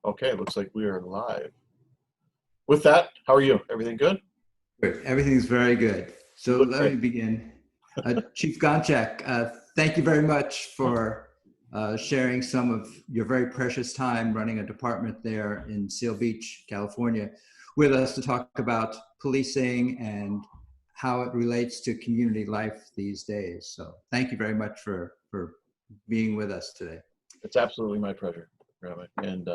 Okay, looks like we are live. With that, how are you? Everything good? Good. Everything's very good. You So look let great. me begin. Chief Gonshak, thank you very much for sharing some of your very precious time running a department there in Seal Beach, California, with us to talk about policing and how it relates to community life these days. So thank you very much for being with us today. It's absolutely my pleasure, Rabbi. And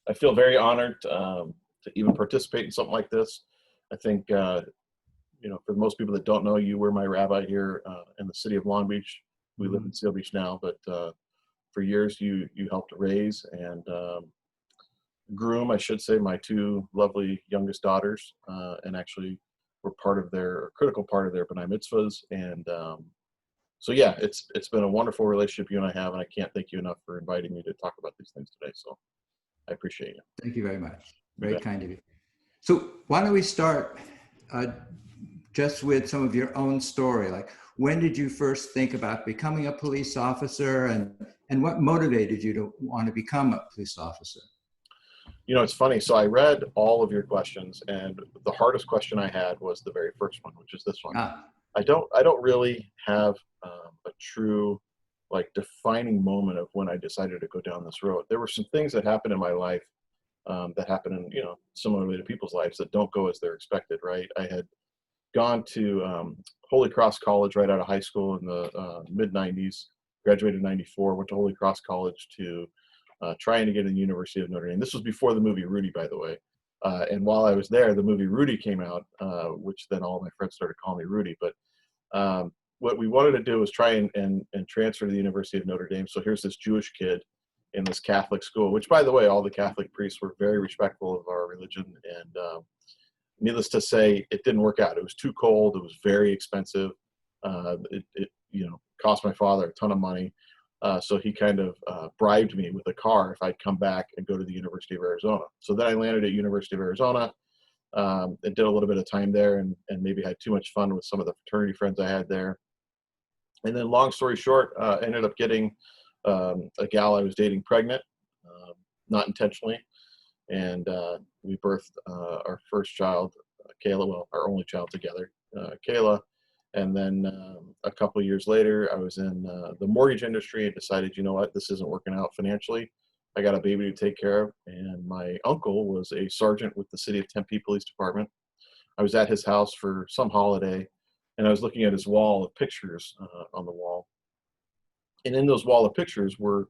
I feel very honored to even participate in something like this. I think, for most people that don't know, you were my rabbi here in the city of Long Beach. We live in Seal Beach now, but for years you helped raise and groom, I should say, my two lovely youngest daughters, and actually were part of their critical part of their B'nai mitzvahs. And so yeah, it's been a wonderful relationship you and I have, and I can't thank you enough for inviting me to talk about these things today. So I appreciate you. Thank you very much. You Very bet. kind of you. So why don't we start uh, just with some of your own story? Like, when did you first think about becoming a police officer, and what motivated you to want to become a police officer? It's funny. So I read all of your questions, and the hardest question I had was the very first one, which is this one. Ah, I don't really have a true like defining moment of when I decided to go down this road. There were some things that happened in my life that happen in, similarly to people's lives that don't go as they're expected, right? I had gone to Holy Cross College right out of high school in the mid 90s, graduated in 94, went to Holy Cross College to trying to get in the University of Notre Dame. This was before the movie Rudy, by the way. And while I was there, the movie Rudy came out, which then all my friends started calling me Rudy. But what we wanted to do was try and transfer to the University of Notre Dame. So here's this Jewish kid in this Catholic school, which, by the way, all the Catholic priests were very respectful of our religion. And needless to say, it didn't work out. It was too cold. It was very expensive. It cost my father a ton of money. So he kind of bribed me with a car if I'd come back and go to the University of Arizona. So then I landed at University of Arizona and did a little bit of time there, and maybe had too much fun with some of the fraternity friends I had there. And then long story short, ended up getting a gal I was dating pregnant, not intentionally. And we birthed our first child, Kayla, well, our only child together, Kayla. And then a couple of years later, I was in the mortgage industry and decided, you know what, this isn't working out financially. I got a baby to take care of. And my uncle was a sergeant with the City of Tempe Police Department. I was at his house for some holiday, and I was looking at his wall of pictures on the wall. And in those wall of pictures were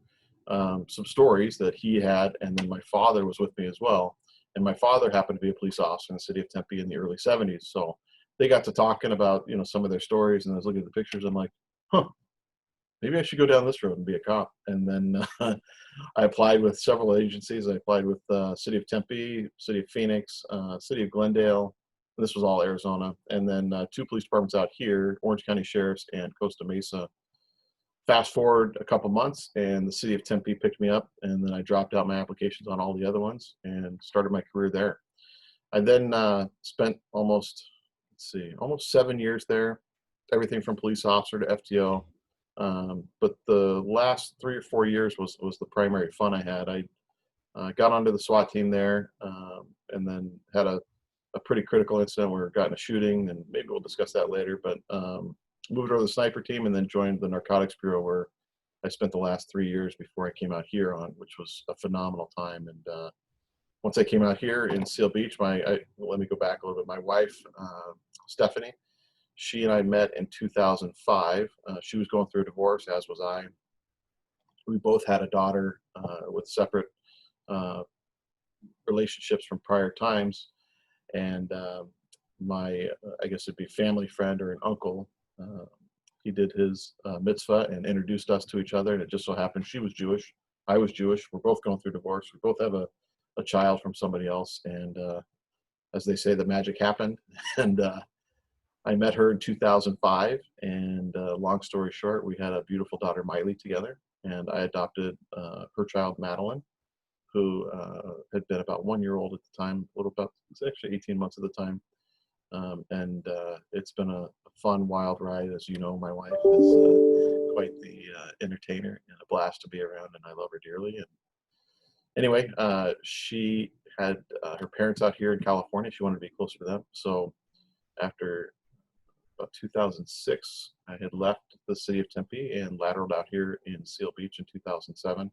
some stories that he had, and then my father was with me as well. And my father happened to be a police officer in the city of Tempe in the early 70s. So they got to talking about, some of their stories, and I was looking at the pictures. I'm like, maybe I should go down this road and be a cop. And then I applied with several agencies. I applied with City of Tempe, City of Phoenix, City of Glendale. This was all Arizona. And then two police departments out here, Orange County Sheriff's and Costa Mesa. Fast forward a couple months, and the City of Tempe picked me up, and then I dropped out my applications on all the other ones and started my career there. I then spent almost 7 years there, everything from police officer to FTO. But the last 3 or 4 years was the primary fun I had. I got onto the SWAT team there, and then had a pretty critical incident where I got in a shooting, and maybe we'll discuss that later. But moved over to the sniper team, and then joined the narcotics bureau, where I spent the last 3 years before I came out here on, which was a phenomenal time. And once I came out here in Seal Beach, let me go back a little bit. My wife, Stephanie, she and I met in 2005. She was going through a divorce, as was I. We both had a daughter with separate relationships from prior times. And I guess it'd be family friend or an uncle, he did his mitzvah and introduced us to each other. And it just so happened she was Jewish. I was Jewish. We're both going through divorce. We both have a child from somebody else. And as they say, the magic happened. And I met her in 2005. And long story short, we had a beautiful daughter, Miley, together. And I adopted her child, Madeline, who had been about 1 year old at the time, it's actually 18 months at the time. And it's been a fun, wild ride. As you know, my wife is quite the entertainer and a blast to be around, and I love her dearly. Anyway, she had her parents out here in California. She wanted to be closer to them. So after about 2006, I had left the city of Tempe and lateraled out here in Seal Beach in 2007,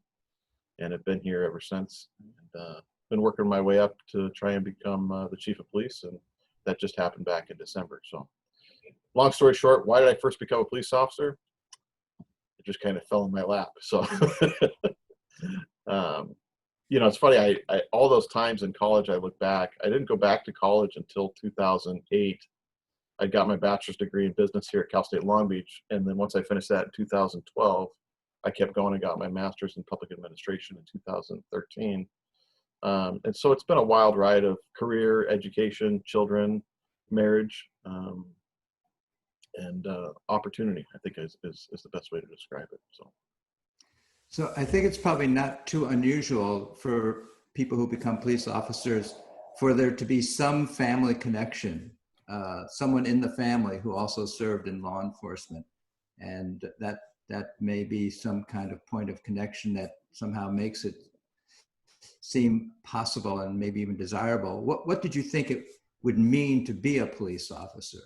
and have been here ever since. And been working my way up to try and become the chief of police, and that just happened back in December. So, long story short, why did I first become a police officer? It just kind of fell in my lap. So, um, it's funny. I all those times in college, I look back. I didn't go back to college until 2008. I got my bachelor's degree in business here at Cal State Long Beach, and then once I finished that in 2012, I kept going and got my master's in public administration in 2013. And so it's been a wild ride of career, education, children, marriage, and opportunity, I think is the best way to describe it. So I think it's probably not too unusual for people who become police officers for there to be some family connection, someone in the family who also served in law enforcement. And that may be some kind of point of connection that somehow makes it seem possible and maybe even desirable. What did you think it would mean to be a police officer?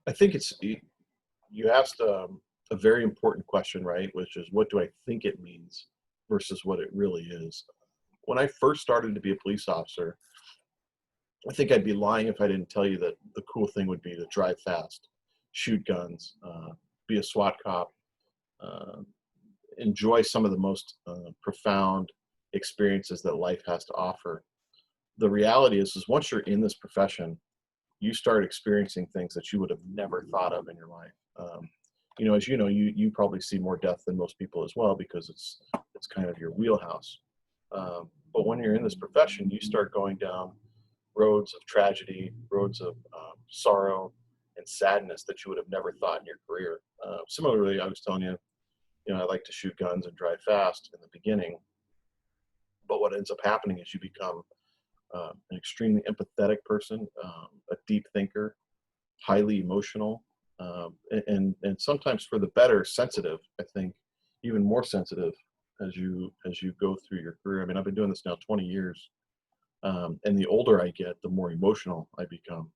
I think you asked a very important question, right? Which is, what do I think it means versus what it really is? When I first started to be a police officer, I think I'd be lying if I didn't tell you that the cool thing would be to drive fast, shoot guns, be a SWAT cop, enjoy some of the most profound experiences that life has to offer. The reality is once you're in this profession, you start experiencing things that you would have never thought of in your life. As you know, you probably see more death than most people as well, because it's kind of your wheelhouse. But when you're in this profession, you start going down roads of tragedy, roads of sorrow and sadness that you would have never thought in your career. Similarly, I was telling you, I like to shoot guns and drive fast in the beginning. But what ends up happening is you become an extremely empathetic person, a deep thinker, highly emotional, and sometimes for the better, sensitive. I think even more sensitive as you go through your career. I mean, I've been doing this now 20 years, and the older I get, the more emotional I become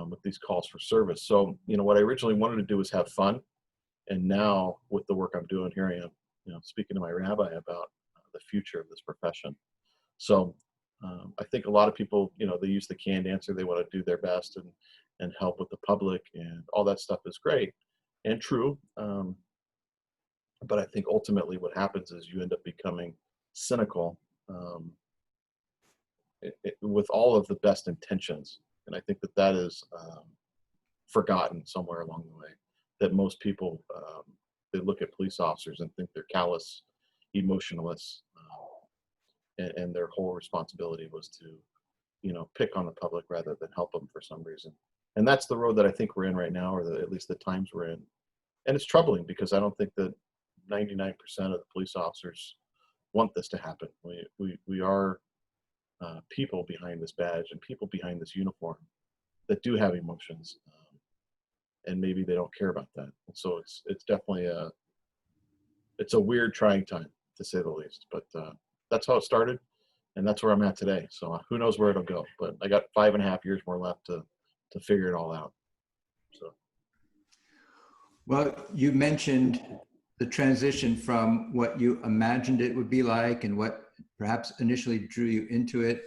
with these calls for service. So, what I originally wanted to do was have fun, and now with the work I'm doing, here I am, speaking to my rabbi about the future of this profession. So I think a lot of people, they use the canned answer. They want to do their best and help with the public, and all that stuff is great and true. But I think ultimately what happens is you end up becoming cynical with all of the best intentions. And I think that is forgotten somewhere along the way, that most people, they look at police officers and think they're callous, emotionless, and their whole responsibility was to, pick on the public rather than help them for some reason. And that's the road that I think we're in right now, or at least the times we're in. And it's troubling, because I don't think that 99% of the police officers want this to happen. We are people behind this badge and people behind this uniform that do have emotions, and maybe they don't care about that. And so it's definitely it's a weird, trying time, to say the least. But that's how it started, and that's where I'm at today. So who knows where it'll go? But I got 5.5 years more left to figure it all out. So. Well, you mentioned the transition from what you imagined it would be like and what perhaps initially drew you into it,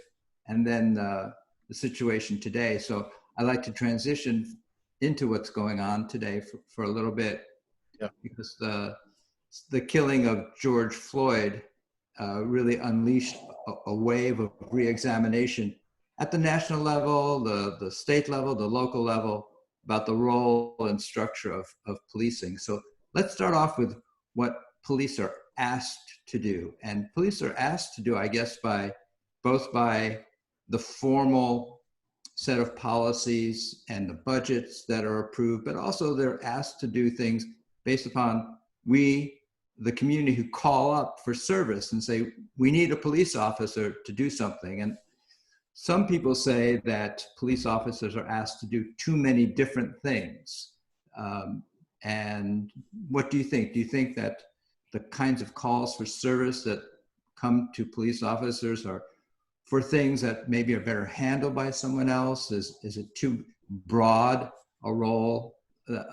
and then the situation today. So I'd like to transition into what's going on today for a little bit. Yeah. Because the killing of George Floyd really unleashed a wave of re-examination at the national level, the state level, the local level, about the role and structure of policing. So let's start off with what police are asked to do. And police are asked to do, I guess, both by the formal set of policies and the budgets that are approved, but also they're asked to do things based upon the community who call up for service and say, we need a police officer to do something. And some people say that police officers are asked to do too many different things. And what do you think? Do you think that the kinds of calls for service that come to police officers, or for things that maybe are better handled by someone else? Is it too broad a role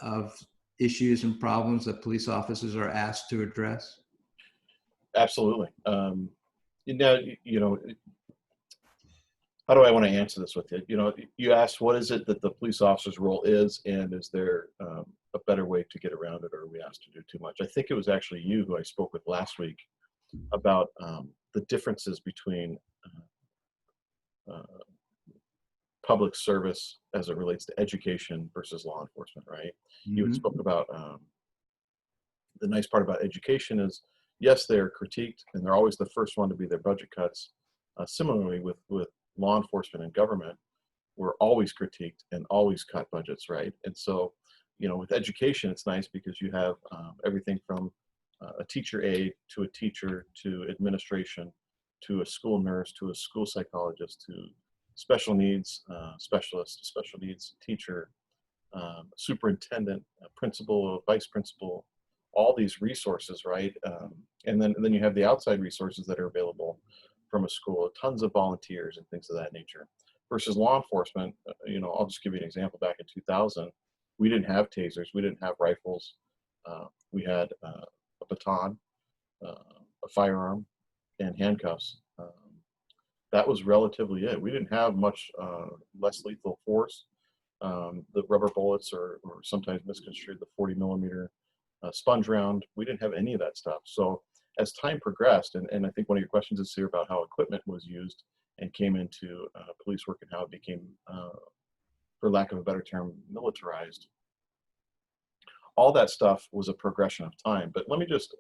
of issues and problems that police officers are asked to address? Absolutely. Now, how do I want to answer this with you? You asked, what is it that the police officer's role is, and is there a better way to get around it, or are we asked to do too much? I think it was actually you who I spoke with last week about the differences between uh, public service as it relates to education versus law enforcement, right? You had spoke about the nice part about education is, yes, they're critiqued, and they're always the first one to be their budget cuts. Similarly, with law enforcement and government, we're always critiqued and always cut budgets, right? And so, with education, it's nice because you have everything from a teacher aide to a teacher to administration to a school nurse to a school psychologist to special needs specialist, special needs teacher, superintendent, principal, vice principal, all these resources, right? And then you have the outside resources that are available from a school, tons of volunteers and things of that nature. Versus law enforcement, I'll just give you an example. Back in 2000, we didn't have tasers, we didn't have rifles, we had a baton, a firearm, and handcuffs. That was relatively it. We didn't have much less lethal force. The rubber bullets or sometimes misconstrued, the 40 millimeter sponge round. We didn't have any of that stuff. So as time progressed, and I think one of your questions is here about how equipment was used and came into police work and how it became, for lack of a better term, militarized. All that stuff was a progression of time. But let me just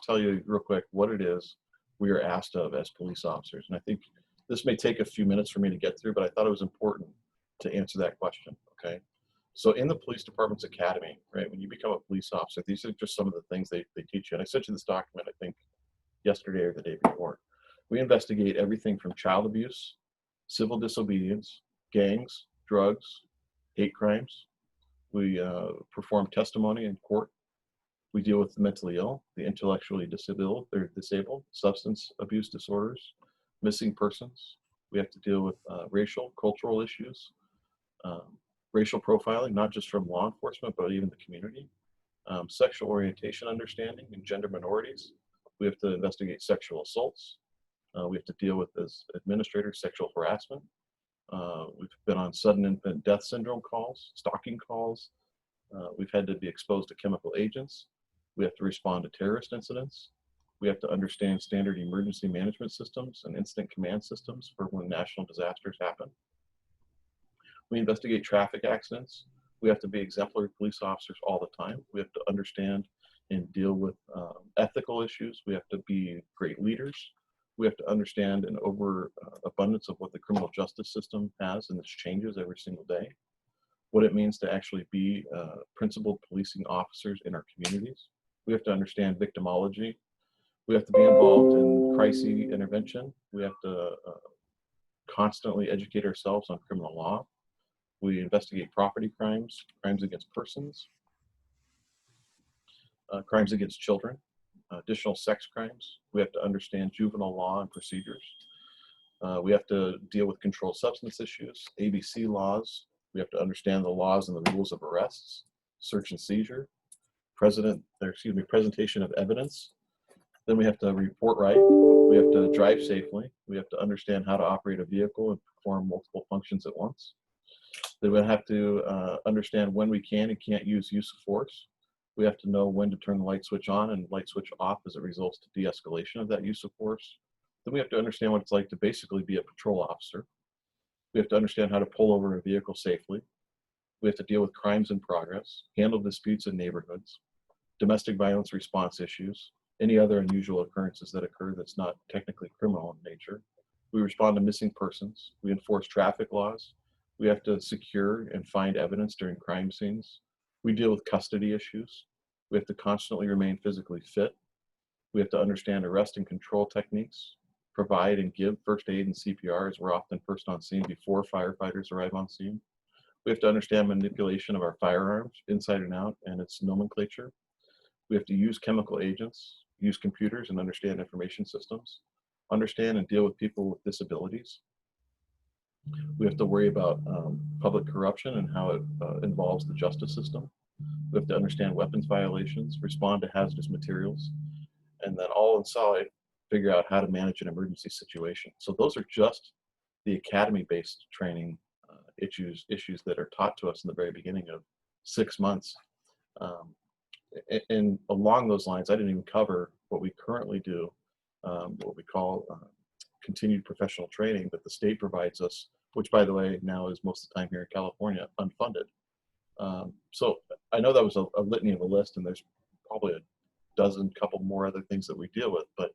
tell you real quick what it is we are asked of as police officers. And I think this may take a few minutes for me to get through, but I thought it was important to answer that question, okay? So in the police department's academy, right, when you become a police officer, these are just some of the things they teach you. And I sent you this document, I think, yesterday or the day before. We investigate everything from child abuse, civil disobedience, gangs, drugs, hate crimes. We perform testimony in court. We deal with the mentally ill, the intellectually disabled, substance abuse disorders, missing persons. We have to deal with racial, cultural issues, racial profiling, not just from law enforcement, but even the community, sexual orientation understanding and gender minorities. We have to investigate sexual assaults. We have to deal with, as administrators, sexual harassment. We've been on sudden infant death syndrome calls, stalking calls. We've had to be exposed to chemical agents. We have to respond to terrorist incidents. We have to understand standard emergency management systems and incident command systems for when national disasters happen. We investigate traffic accidents. We have to be exemplary police officers all the time. We have to understand and deal with ethical issues. We have to be great leaders. We have to understand an overabundance of what the criminal justice system has, and this changes every single day. What it means to actually be principled policing officers in our communities. We have to understand victimology. We have to be involved in crisis intervention. We have to constantly educate ourselves on criminal law. We investigate property crimes, crimes against persons, crimes against children, additional sex crimes. We have to understand juvenile law and procedures. We have to deal with controlled substance issues, ABC laws. We have to understand the laws and the rules of arrests, search and seizure, presentation of evidence. Then we have to report right. We have to drive safely. We have to understand how to operate a vehicle and perform multiple functions at once. Then we have to understand when we can and can't use of force. We have to know when to turn the light switch on and light switch off as it results to de-escalation of that use of force. Then we have to understand what it's like to basically be a patrol officer. We have to understand how to pull over a vehicle safely. We have to deal with crimes in progress, handle disputes in neighborhoods, domestic violence response issues, any other unusual occurrences that occur that's not technically criminal in nature. We respond to missing persons. We enforce traffic laws. We have to secure and find evidence during crime scenes. We deal with custody issues. We have to constantly remain physically fit. We have to understand arrest and control techniques, provide and give first aid and CPR, as we're often first on scene before firefighters arrive on scene. We have to understand manipulation of our firearms inside and out and its nomenclature. We have to use chemical agents. use computers and understand information systems, understand and deal with people with disabilities. We have to worry about public corruption and how it involves the justice system. We have to understand weapons violations, respond to hazardous materials, and then all inside figure out how to manage an emergency situation. So those are just the academy-based training issues that are taught to us in the very beginning of 6 months. And along those lines, I didn't even cover what we currently do, what we call continued professional training that the state provides us, which, by the way, now is most of the time here in California, unfunded. So I know that was a litany of a list, and there's probably a dozen, couple more other things that we deal with. But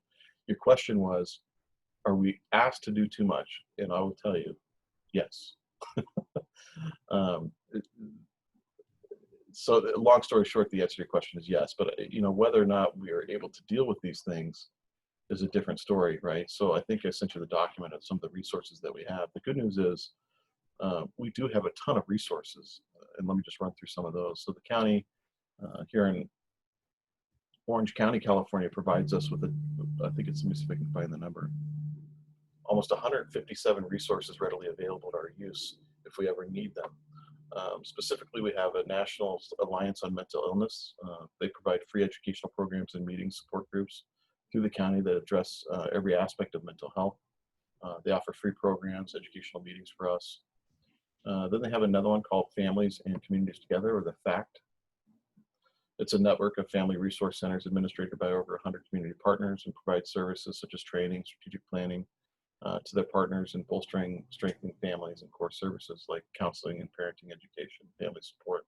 your question was, are we asked to do too much? And I will tell you, yes. So long story short, the answer to your question is yes. But whether or not we are able to deal with these things is a different story, right? So I think I sent you the document of some of the resources that we have. The good news is we do have a ton of resources, and let me just run through some of those. So the county here in Orange County, California, provides us with I think it's, let me see if I can find the number, almost 157 resources readily available to our use if we ever need them. Specifically, we have a National Alliance on Mental Illness. They provide free educational programs and meetings, support groups through the county that address every aspect of mental health. They offer free programs, educational meetings for us. Then they have another one called Families and Communities Together, or the FACT. It's a network of family resource centers administered by over 100 community partners and provides services such as training, strategic planning to their partners in bolstering, strengthening families and core services like counseling and parenting education, family support.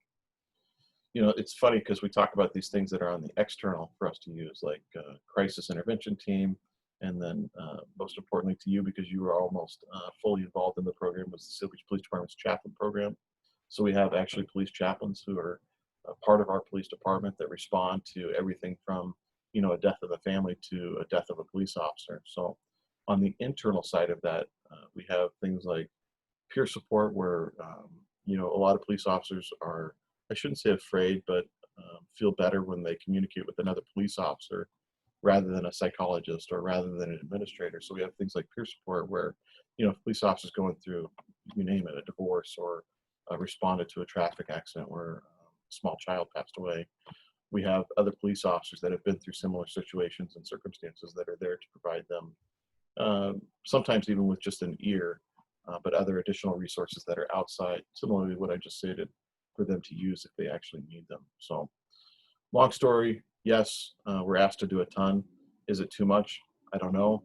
It's funny because we talk about these things that are on the external for us to use, like crisis intervention team, and then most importantly to you, because you were almost fully involved in the program, was the Seal Beach Police Department's chaplain program. So we have actually police chaplains who are part of our police department that respond to everything from, a death of a family to a death of a police officer. So on the internal side of that, we have things like peer support where, a lot of police officers are, I shouldn't say afraid, but feel better when they communicate with another police officer rather than a psychologist or rather than an administrator. So we have things like peer support where, if police officers going through, you name it, a divorce or responded to a traffic accident where a small child passed away, we have other police officers that have been through similar situations and circumstances that are there to provide them, sometimes even with just an ear, but other additional resources that are outside, similarly what I just stated, for them to use if they actually need them. So long story, yes, we're asked to do a ton. Is it too much? I don't know.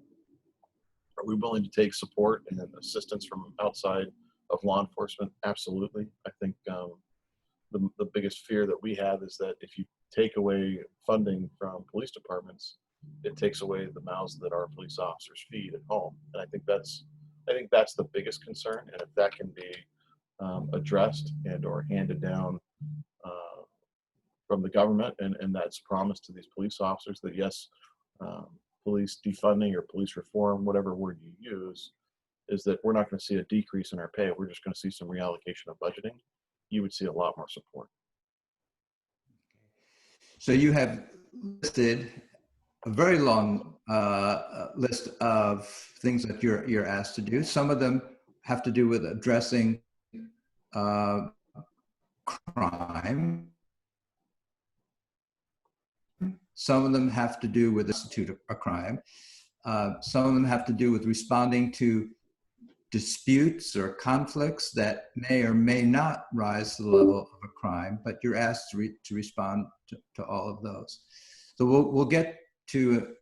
Are we willing to take support and assistance from outside of law enforcement? Absolutely. I think the biggest fear that we have is that if you take away funding from police departments, it takes away the mouths that our police officers feed at home. And I think that's the biggest concern. And if that can be addressed and or handed down from the government, and that's promised to these police officers that yes, police defunding or police reform, whatever word you use, is that we're not going to see a decrease in our pay. We're just going to see some reallocation of budgeting. You would see a lot more support. So you have listed a very long list of things that you're asked to do. Some of them have to do with addressing crime. Some of them have to do with institute a crime. Some of them have to do with responding to disputes or conflicts that may or may not rise to the level of a crime, but you're asked to respond to all of those. So we'll get to,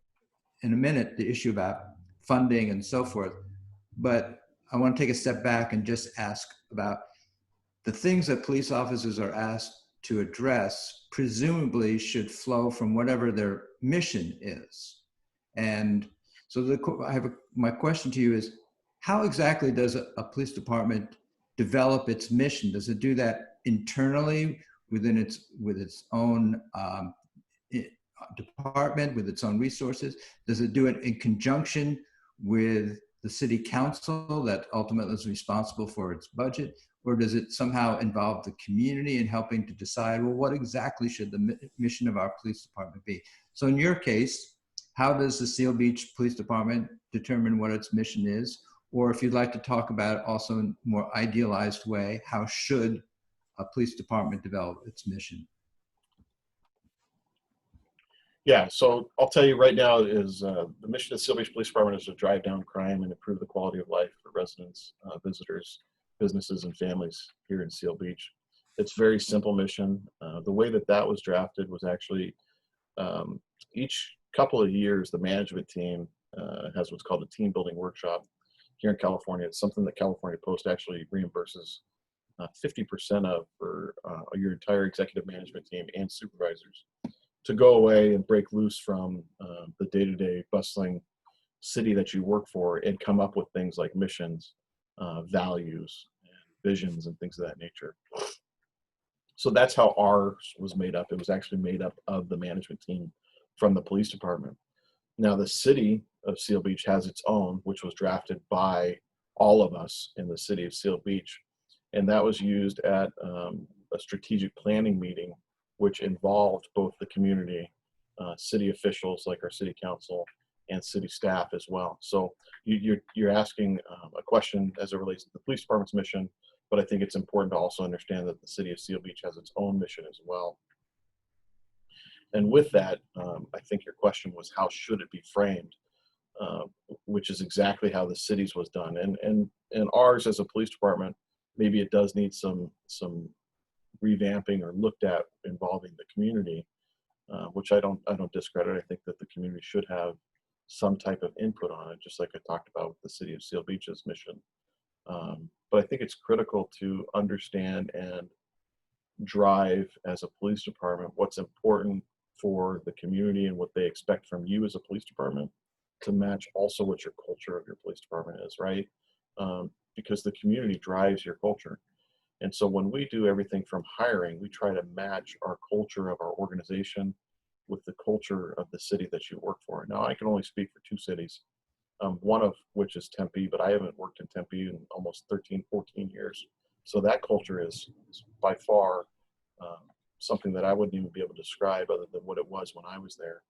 in a minute, the issue about funding and so forth, but I want to take a step back and just ask about the things that police officers are asked to address presumably should flow from whatever their mission is. And so my question to you is, how exactly does a police department develop its mission? Does it do that internally with its own department, with its own resources? Does it do it in conjunction with the city council that ultimately is responsible for its budget? Or does it somehow involve the community in helping to decide, well, what exactly should the mission of our police department be? So in your case, how does the Seal Beach Police Department determine what its mission is? Or if you'd like to talk about also in a more idealized way, how should a police department develop its mission? Yeah, so I'll tell you right now is the mission of the Seal Beach Police Department is to drive down crime and improve the quality of life for residents, visitors, businesses, and families here in Seal Beach. It's a very simple mission. The way that that was drafted was actually each couple of years, the management team has what's called a team building workshop here in California. It's something that California Post actually reimburses 50% of for your entire executive management team and supervisors to go away and break loose from the day-to-day bustling city that you work for and come up with things like missions, values, and visions, and things of that nature. So that's how ours was made up. It was actually made up of the management team from the police department. Now, the city of Seal Beach has its own, which was drafted by all of us in the city of Seal Beach. And that was used at a strategic planning meeting, which involved both the community, city officials like our city council, and city staff as well. So you're asking a question as it relates to the police department's mission, but I think it's important to also understand that the city of Seal Beach has its own mission as well. And with that, I think your question was, how should it be framed? Which is exactly how the city's was done. And ours as a police department, maybe it does need some revamping or looked at involving the community, which I don't discredit. I think that the community should have some type of input on it, just like I talked about with the city of Seal Beach's mission. But I think it's critical to understand and drive as a police department what's important for the community and what they expect from you as a police department to match also what your culture of your police department is, right? Because the community drives your culture. And so when we do everything from hiring, we try to match our culture of our organization with the culture of the city that you work for. Now, I can only speak for two cities, one of which is Tempe, but I haven't worked in Tempe in almost 13, 14 years. So that culture is by far something that I wouldn't even be able to describe other than what it was when I was there.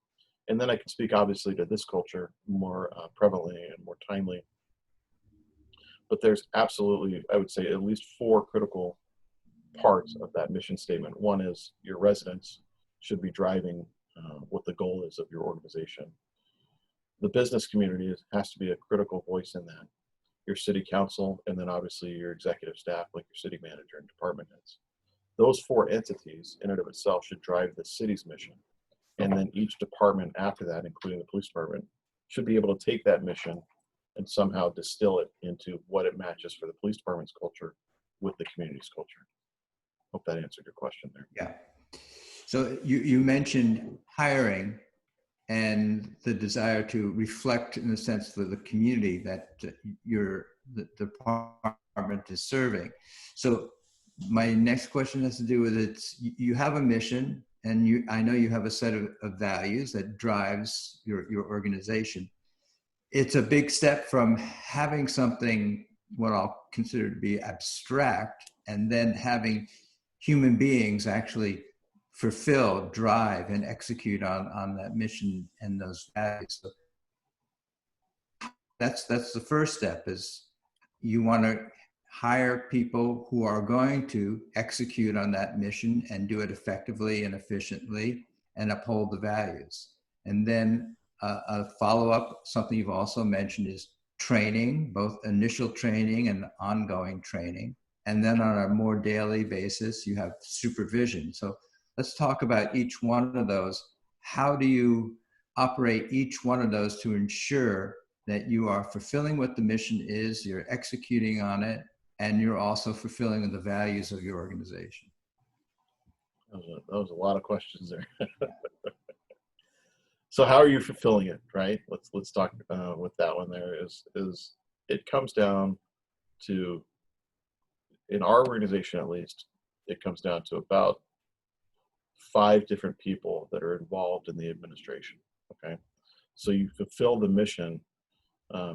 And then I can speak obviously to this culture more prevalently and more timely. But there's absolutely, I would say, at least four critical parts of that mission statement. One is your residents should be driving what the goal is of your organization. The business community has to be a critical voice in that. Your city council, and then obviously your executive staff, like your city manager and department heads. Those four entities in and of itself should drive the city's mission. And then each department after that, including the police department, should be able to take that mission and somehow distill it into what it matches for the police department's culture with the community's culture. Hope that answered your question there. Yeah. So you mentioned hiring and the desire to reflect, in a sense, the community that the department is serving. So my next question has to do with you have a mission, and I know you have a set of values that drives your organization. It's a big step from having something, what I'll consider to be abstract, and then having human beings actually fulfill, drive, and execute on that mission and those values. So that's the first step, is you want to hire people who are going to execute on that mission and do it effectively and efficiently and uphold the values. And then a follow-up, something you've also mentioned, is training, both initial training and ongoing training. And then on a more daily basis, you have supervision. So let's talk about each one of those. How do you operate each one of those to ensure that you are fulfilling what the mission is, you're executing on it, and you're also fulfilling the values of your organization? That was a lot of questions there. So how are you fulfilling it, right? Let's talk with that one there. Is it comes down to, in our organization at least, it comes down to about 5 different people that are involved in the administration, okay? So you fulfill the mission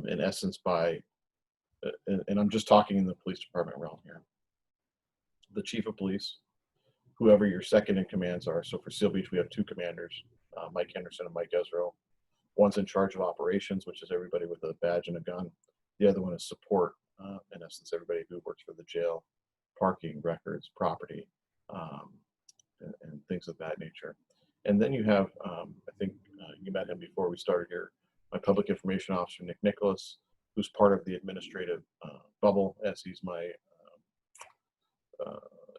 in essence by, and I'm just talking in the police department realm here, the chief of police, whoever your second in commands are. So for Seal Beach, we have 2 commanders, Mike Henderson and Mike Ezro. One's in charge of operations, which is everybody with a badge and a gun. The other one is support, in essence, everybody who works for the jail, parking, records, property, and things of that nature. And then you have, I think you met him before we started here, my public information officer, Nick Nicholas, who's part of the administrative bubble, as he's my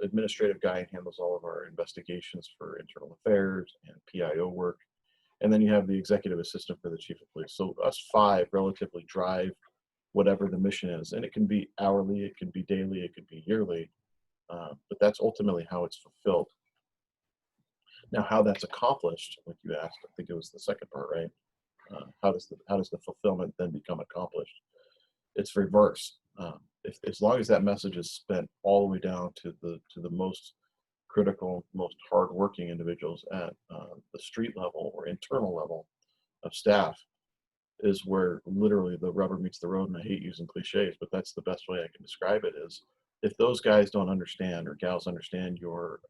administrative guy and handles all of our investigations for internal affairs and PIO work. And then you have the executive assistant for the chief of police. So us five relatively drive whatever the mission is. And it can be hourly, it can be daily, it could be yearly, but that's ultimately how it's fulfilled. Now, how that's accomplished, like you asked, I think it was the second part, right? How does the fulfillment then become accomplished? It's reverse. As long as that message is spent all the way down to the most critical, most hardworking individuals at the street level or internal level of staff, is where literally the rubber meets the road. And I hate using cliches, but that's the best way I can describe it. Is if those guys don't understand or gals understand your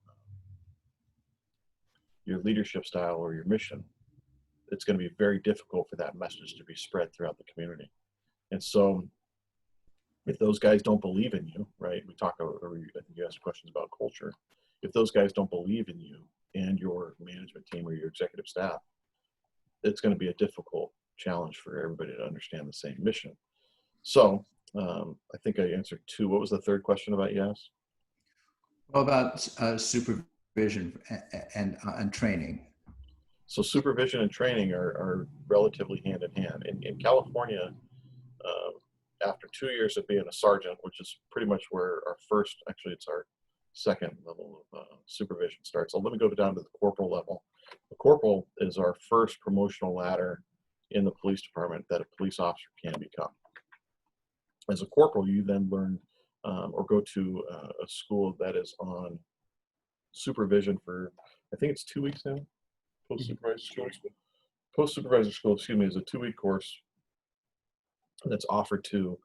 leadership style or your mission, it's going to be very difficult for that message to be spread throughout the community. And so if those guys don't believe in you, right? We talk about, or I think you asked questions about culture. If those guys don't believe in you and your management team or your executive staff, it's going to be a difficult challenge for everybody to understand the same mission. So I think I answered two. What was the third question about yes? Well, about supervision and training. So supervision and training are relatively hand in hand. In California, after 2 years of being a sergeant, which is pretty much where our first, actually it's our second level of supervision starts. So let me go down to the corporal level. The corporal is our first promotional ladder in the police department that a police officer can become. As a corporal, you then learn or go to a school that is on supervision for, I think it's 2 weeks now. Post-supervisor school, excuse me, is a 2-week course that's offered to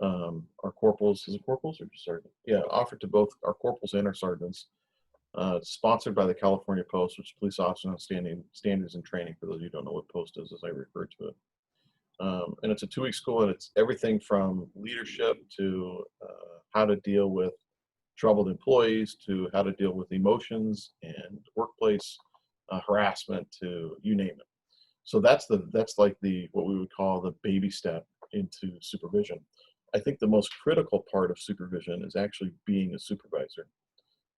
our corporals. Is it corporals or sergeants? Yeah, offered to both our corporals and our sergeants. Sponsored by the California Post, which is Police Officer Outstanding Standards and Training, for those of you who don't know what Post is, as I refer to it. And it's a 2-week school, and it's everything from leadership to how to deal with troubled employees, to how to deal with emotions and workplace harassment, to you name it. So that's like what we would call the baby step into supervision. I think the most critical part of supervision is actually being a supervisor.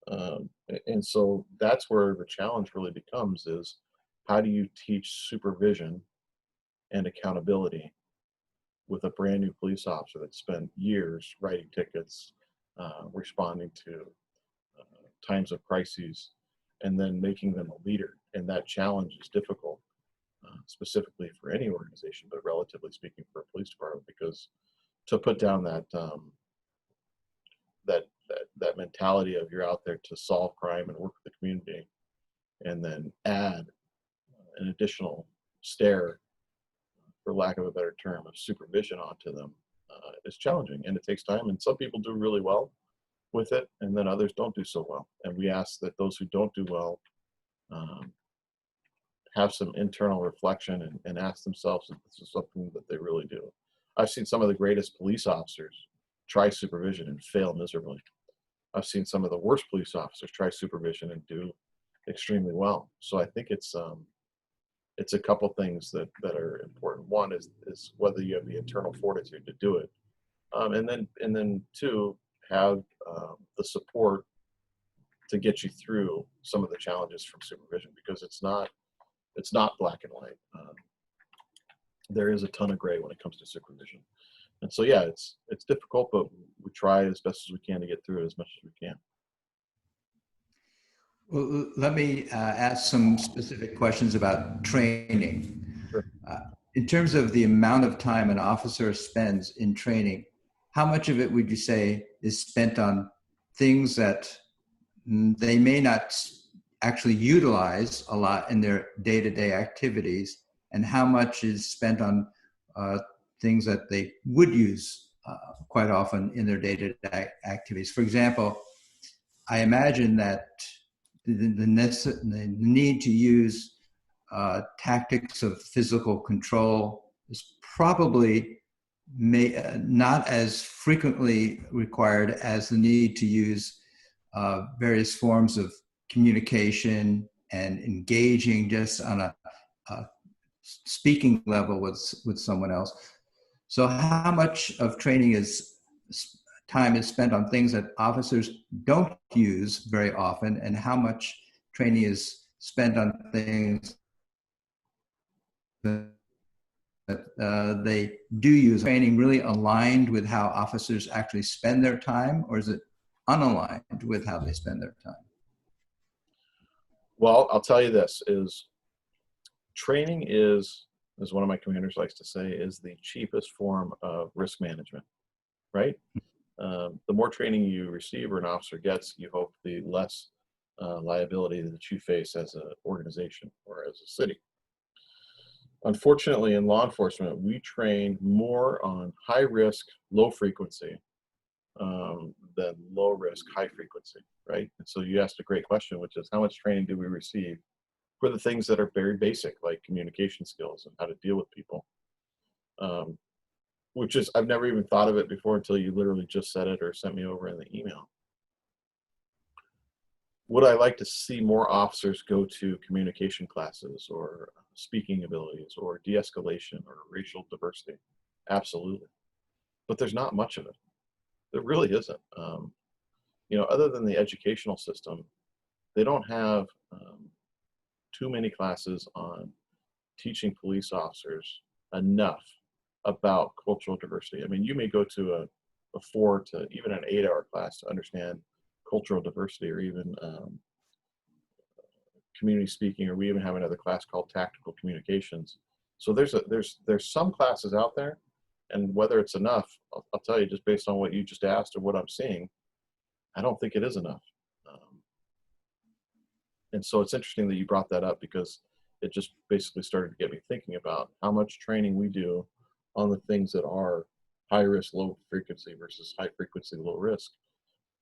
And so that's where the challenge really becomes, is how do you teach supervision and accountability with a brand new police officer that spent years writing tickets, responding to times of crises, and then making them a leader. And that challenge is difficult, specifically for any organization, but relatively speaking for a police department, because to put down that mentality of you're out there to solve crime and work with the community, and then add an additional stair, for lack of a better term, of supervision onto them, is challenging, and it takes time. And some people do really well with it, and then others don't do so well. And we ask that those who don't do well have some internal reflection and ask themselves if this is something that they really do. I've seen some of the greatest police officers try supervision and fail miserably. I've seen some of the worst police officers try supervision and do extremely well. So I think it's a couple things that are important. One is whether you have the internal fortitude to do it, and then two, have the support to get you through some of the challenges from supervision, because it's not black and white. There is a ton of gray when it comes to supervision. And so, yeah, it's difficult, but we try as best as we can to get through it as much as we can. Well, let me ask some specific questions about training. Sure. In terms of the amount of time an officer spends in training, how much of it would you say is spent on things that they may not actually utilize a lot in their day-to-day activities, and how much is spent on things that they would use quite often in their day-to-day activities? For example, I imagine that the need to use tactics of physical control is probably not as frequently required as the need to use various forms of communication and engaging just on a speaking level with someone else. So how much of training time is spent on things that officers don't use very often, and how much training is spent on things that they do use? Training really aligned with how officers actually spend their time, or is it unaligned with how they spend their time? Well, I'll tell you this, is training is, as one of my commanders likes to say, is the cheapest form of risk management, right? The more training you receive or an officer gets, you hope the less liability that you face as an organization or as a city. Unfortunately, in law enforcement, we train more on high risk, low frequency than low risk, high frequency, right? And so you asked a great question, which is how much training do we receive for the things that are very basic, like communication skills and how to deal with people? Which is, I've never even thought of it before until you literally just said it or sent me over in the email. Would I like to see more officers go to communication classes or speaking abilities or de-escalation or racial diversity? Absolutely. But there's not much of it. There really isn't. Other than the educational system, they don't have too many classes on teaching police officers enough about cultural diversity. I mean, you may go to a 4 to even an 8-hour class to understand cultural diversity, or even community speaking, or we even have another class called tactical communications. So there's some classes out there, and whether it's enough, I'll tell you, just based on what you just asked or what I'm seeing, I don't think it is enough. And so it's interesting that you brought that up, because it just basically started to get me thinking about how much training we do on the things that are high risk, low frequency versus high frequency, low risk.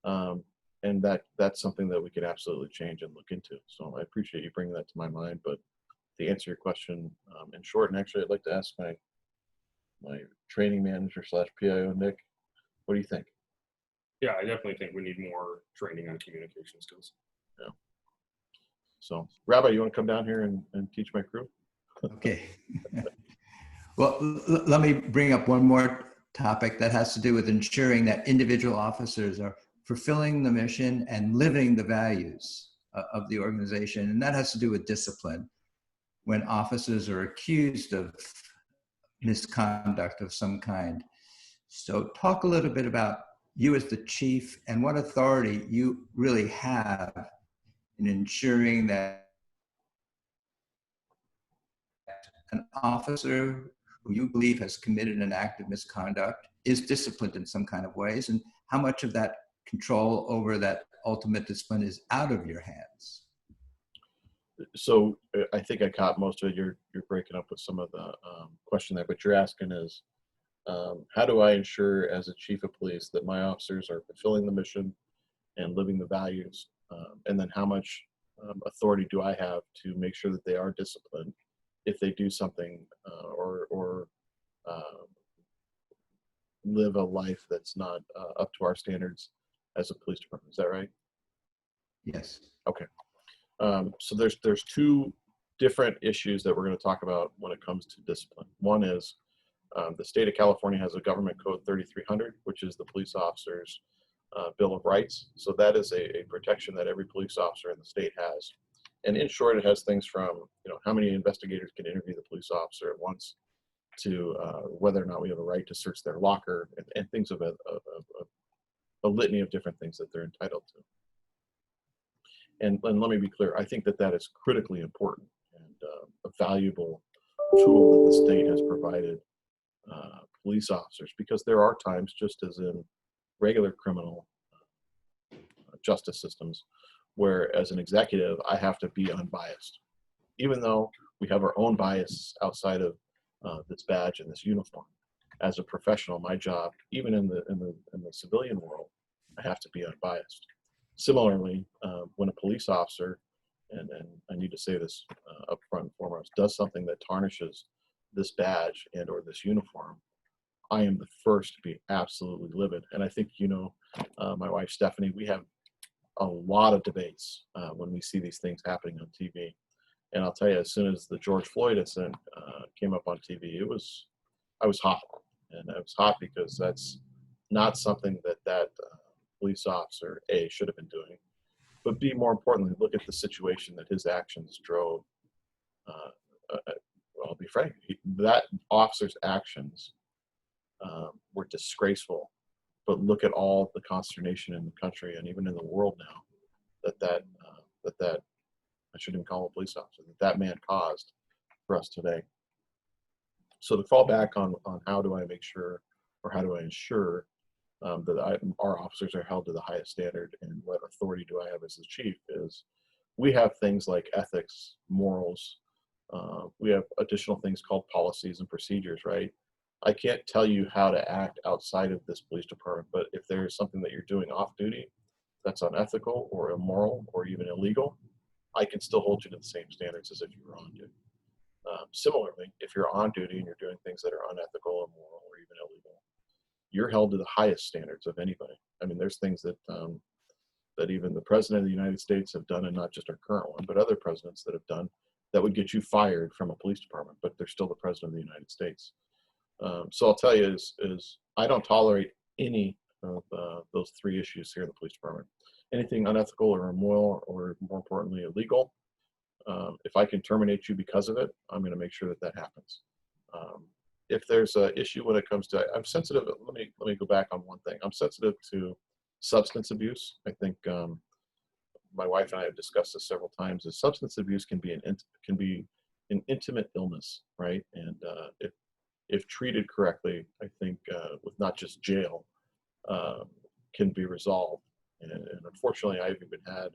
And that's something that we could absolutely change and look into. So I appreciate you bringing that to my mind. But to answer your question in short, and actually I'd like to ask my training manager / PIO, Nick, what do you think? Yeah, I definitely think we need more training on communication skills. Yeah. So, Rabbi, you want to come down here and teach my crew? Okay. Well, let me bring up one more topic that has to do with ensuring that individual officers are fulfilling the mission and living the values of the organization. And that has to do with discipline. When officers are accused of misconduct of some kind. So talk a little bit about you as the chief and what authority you really have in ensuring that an officer who you believe has committed an act of misconduct is disciplined in some kind of ways, and how much of that control over that ultimate discipline is out of your hands. So I think I caught most of it. You're breaking up with some of the question there, but you're asking is, how do I ensure as a chief of police that my officers are fulfilling the mission and living the values? And then how much authority do I have to make sure that they are disciplined if they do something or live a life that's not up to our standards as a police department? Is that right? Yes. Okay. So there's two different issues that we're going to talk about when it comes to discipline. One is the state of California has a government code 3300, which is the police officer's Bill of Rights. So that is a protection that every police officer in the state has. And in short, it has things from, how many investigators can interview the police officer at once, to whether or not we have a right to search their locker, and things of a litany of different things that they're entitled to. And let me be clear, I think that is critically important and a valuable tool that the state has provided police officers, because there are times, just as in regular criminal justice systems, where as an executive, I have to be unbiased. Even though we have our own bias outside of this badge and this uniform, as a professional, my job, even in the civilian world, I have to be unbiased. Similarly, when a police officer and I need to say this up front and foremost, does something that tarnishes this badge and or this uniform, I am the first to be absolutely livid. And I think, my wife Stephanie, we have a lot of debates when we see these things happening on TV. And I'll tell you, as soon as the George Floyd incident came up on TV, I was hot, and I was hot because that's not something that police officer A should have been doing, but B, more importantly, look at the situation that his actions drove. Well, I'll be frank, that officer's actions were disgraceful. But look at all the consternation in the country and even in the world now that I shouldn't even call him a police officer, that man caused for us today. So to fall back on how do I make sure, or how do I ensure that our officers are held to the highest standard, and what authority do I have as the chief, is we have things like ethics, morals. We have additional things called policies and procedures, right? I can't tell you how to act outside of this police department, but if there's something that you're doing off duty that's unethical or immoral or even illegal, I can still hold you to the same standards as if you were on duty. Similarly, if you're on duty and you're doing things that are unethical, immoral, or even illegal, you're held to the highest standards of anybody. I mean, there's things that that even the president of the United States have done, and not just our current one, but other presidents that have done, that would get you fired from a police department, but they're still the president of the United States. So I'll tell you is I don't tolerate any of those three issues here in the police department. Anything unethical or immoral, or more importantly, illegal, if I can terminate you because of it, I'm going to make sure that happens. If there's an issue when it comes to, I'm sensitive. Let me go back on one thing. I'm sensitive to substance abuse. I think my wife and I have discussed this several times. Is substance abuse can be an intimate illness, right? And if treated correctly, I think with not just jail, can be resolved. And unfortunately, I've even had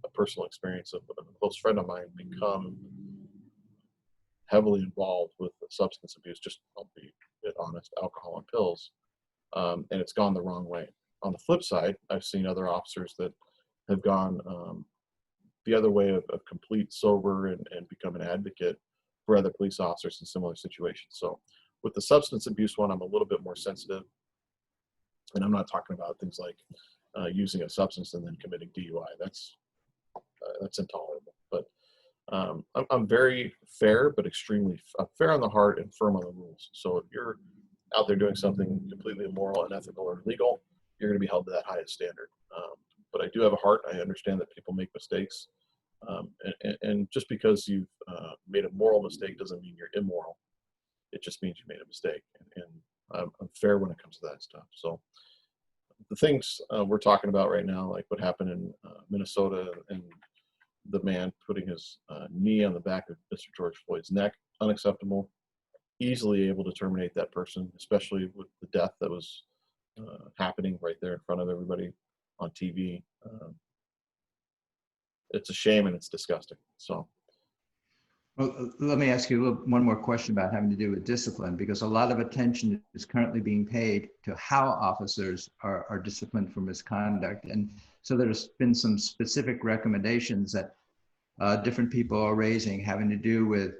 a personal experience of a close friend of mine become heavily involved with substance abuse, just I'll be a bit honest, alcohol and pills, and it's gone the wrong way. On the flip side, I've seen other officers that have gone the other way of complete sober and become an advocate for other police officers in similar situations. So with the substance abuse one, I'm a little bit more sensitive, and I'm not talking about things like using a substance and then committing DUI. That's intolerable. But I'm very fair, but extremely fair on the heart and firm on the rules. So if you're out there doing something completely immoral, unethical, or illegal, you're going to be held to that highest standard. But I do have a heart. I understand that people make mistakes. And just because you've made a moral mistake doesn't mean you're immoral. It just means you made a mistake. And I'm fair when it comes to that stuff. So the things we're talking about right now, like what happened in Minnesota and the man putting his knee on the back of Mr. George Floyd's neck, unacceptable. Easily able to terminate that person, especially with the death that was happening right there in front of everybody on TV. It's a shame and it's disgusting. So, well, let me ask you one more question about having to do with discipline, because a lot of attention is currently being paid to how officers are disciplined for misconduct. And so there's been some specific recommendations that different people are raising having to do with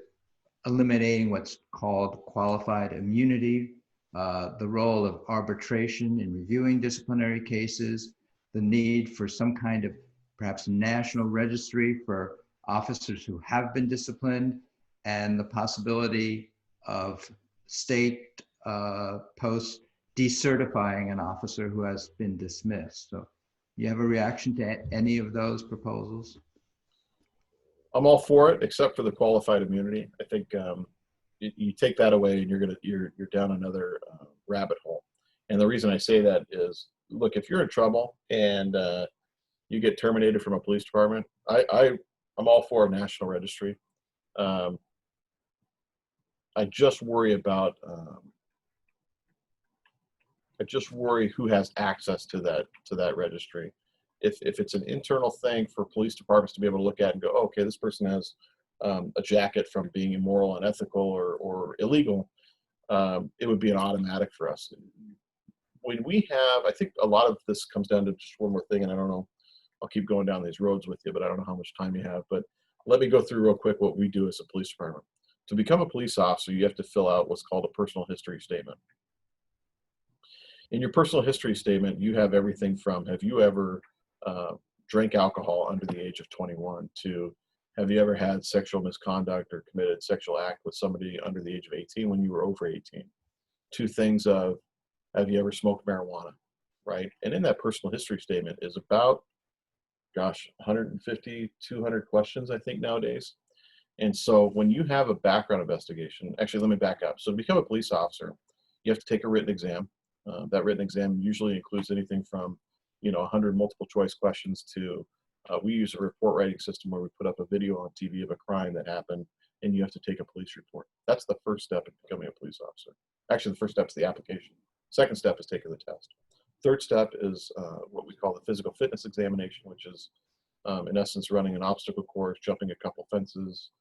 eliminating what's called qualified immunity, the role of arbitration in reviewing disciplinary cases, the need for some kind of perhaps national registry for officers who have been disciplined, and the possibility of state posts decertifying an officer who has been dismissed. So you have a reaction to any of those proposals? I'm all for it, except for the qualified immunity. I think you take that away and you're down another rabbit hole. And the reason I say that is, look, if you're in trouble and you get terminated from a police department, I'm all for a national registry. I just worry about who has access to that registry. If it's an internal thing for police departments to be able to look at and go, oh, okay, this person has a jacket from being immoral, unethical, or illegal, it would be an automatic for us. When we have, I think a lot of this comes down to just one more thing, and I don't know, I'll keep going down these roads with you, but I don't know how much time you have. But let me go through real quick what we do as a police department. To become a police officer, you have to fill out what's called a personal history statement. In your personal history statement, you have everything from, have you ever drank alcohol under the age of 21, to have you ever had sexual misconduct or committed sexual act with somebody under the age of 18 when you were over 18, to things of, have you ever smoked marijuana, right? And in that personal history statement is about, gosh, 150, 200 questions, I think, nowadays. And so when you have a background investigation, actually, let me back up. So to become a police officer, you have to take a written exam. That written exam usually includes anything from, 100 multiple choice questions to, we use a report writing system where we put up a video on TV of a crime that happened, and you have to take a police report. That's the first step in becoming a police officer. Actually, the first step is the application. Second step is taking the test. Third step is what we call the physical fitness examination, which is, in essence, running an obstacle course, jumping a couple fences,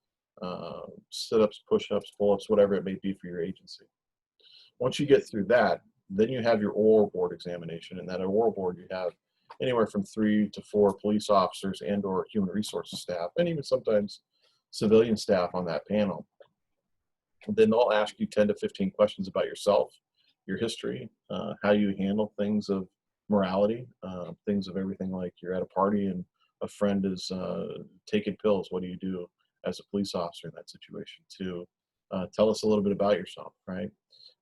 sit-ups, push-ups, pull-ups, whatever it may be for your agency. Once you get through that, then you have your oral board examination. And that oral board, you have anywhere from 3 to 4 police officers and or human resources staff, and even sometimes civilian staff on that panel. Then they'll ask you 10 to 15 questions about yourself, your history, how you handle things of morality, things of everything like you're at a party and a friend is taking pills. What do you do as a police officer in that situation? To tell us a little bit about yourself, right?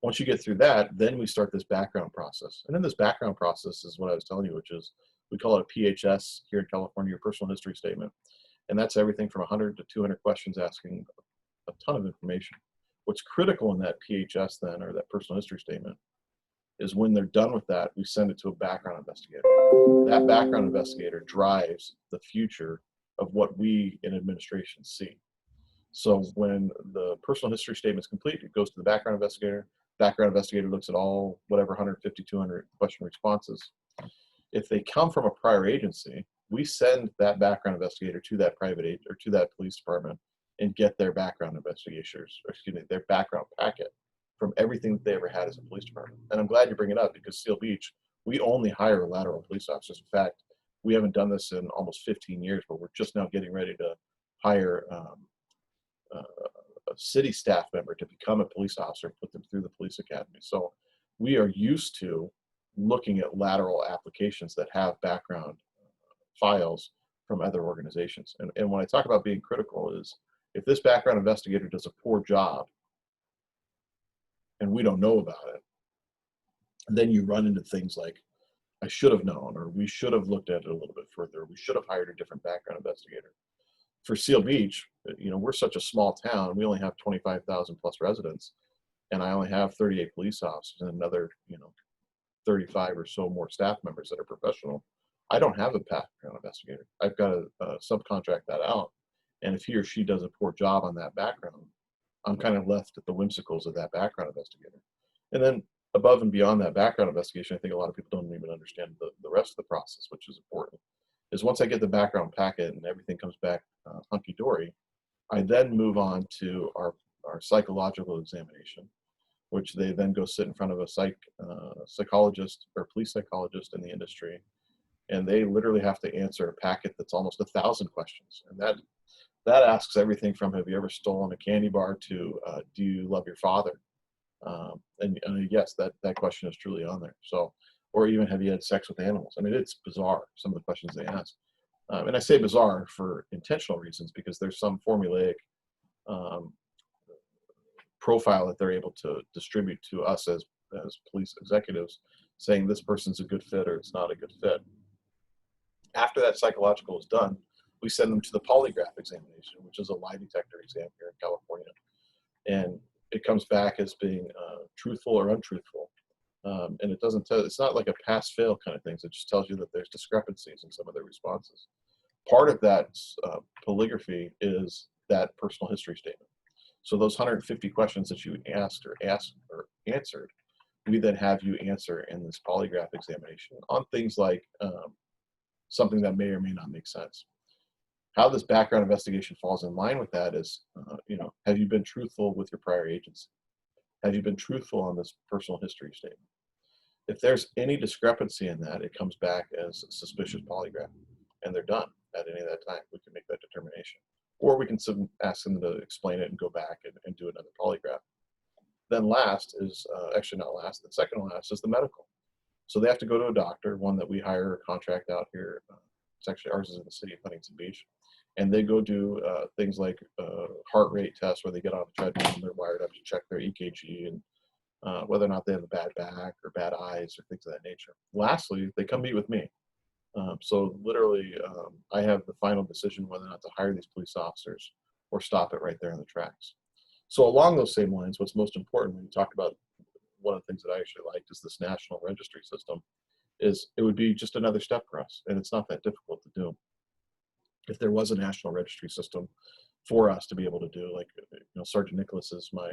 Once you get through that, then we start this background process. And in this background process is what I was telling you, which is, we call it a PHS here in California, your personal history statement. And that's everything from 100 to 200 questions asking a ton of information. What's critical in that PHS then, or that personal history statement, is when they're done with that, we send it to a background investigator. That background investigator drives the future of what we in administration see. So when the personal history statement is complete, it goes to the background investigator. Background investigator looks at all, whatever, 150, 200 question responses. If they come from a prior agency, we send that background investigator to that private agent or to that police department and get their background investigators, or excuse me, their background packet from everything that they ever had as a police department. And I'm glad you bring it up, because Seal Beach, we only hire lateral police officers. In fact, we haven't done this in almost 15 years, but we're just now getting ready to hire a city staff member to become a police officer, put them through the police academy. So we are used to looking at lateral applications that have background files from other organizations. And when I talk about being critical is, if this background investigator does a poor job and we don't know about it, then you run into things like, I should have known, or we should have looked at it a little bit further, we should have hired a different background investigator. For Seal Beach, we're such a small town, we only have 25,000 plus residents, and I only have 38 police officers and another, 35 or so more staff members that are professional. I don't have a background investigator. I've got to subcontract that out. And if he or she does a poor job on that background, I'm kind of left at the whimsicals of that background investigator. And then above and beyond that background investigation, I think a lot of people don't even understand the rest of the process, which is important, is once I get the background packet and everything comes back hunky-dory, I then move on to our psychological examination, which they then go sit in front of a psychologist or police psychologist in the industry, and they literally have to answer a packet that's almost 1,000 questions. And that asks everything from, have you ever stolen a candy bar, to do you love your father? And yes, that question is truly on there. So, or even, have you had sex with animals? I mean, it's bizarre, some of the questions they ask. And I say bizarre for intentional reasons, because there's some formulaic profile that they're able to distribute to us as police executives, saying this person's a good fit or it's not a good fit. After that psychological is done, we send them to the polygraph examination, which is a lie detector exam here in California. And it comes back as being truthful or untruthful. And it doesn't tell, it's not like a pass-fail kind of thing. It just tells you that there's discrepancies in some of their responses. Part of that polygraphy is that personal history statement. So those 150 questions that you asked or answered, we then have you answer in this polygraph examination on things like something that may or may not make sense. How this background investigation falls in line with that is, have you been truthful with your prior agency? Have you been truthful on this personal history statement? If there's any discrepancy in that, it comes back as a suspicious polygraph. and they're done at any of that time. We can make that determination. Or we can ask them to explain it and go back and do another polygraph. Then last is, actually not last, the second to last is the medical. So they have to go to a doctor, one that we hire or contract out here. It's actually, ours is in the city of Huntington Beach. And they go do things like heart rate tests where they get on a treadmill and they're wired up to check their EKG and whether or not they have a bad back or bad eyes or things of that nature. Lastly, they come meet with me. So literally, I have the final decision whether or not to hire these police officers or stop it right there in the tracks. So along those same lines, what's most important when you talk about one of the things that I actually liked is this national registry system, is it would be just another step for us, and it's not that difficult to do. If there was a national registry system for us to be able to do, like, Sergeant Nicholas is my,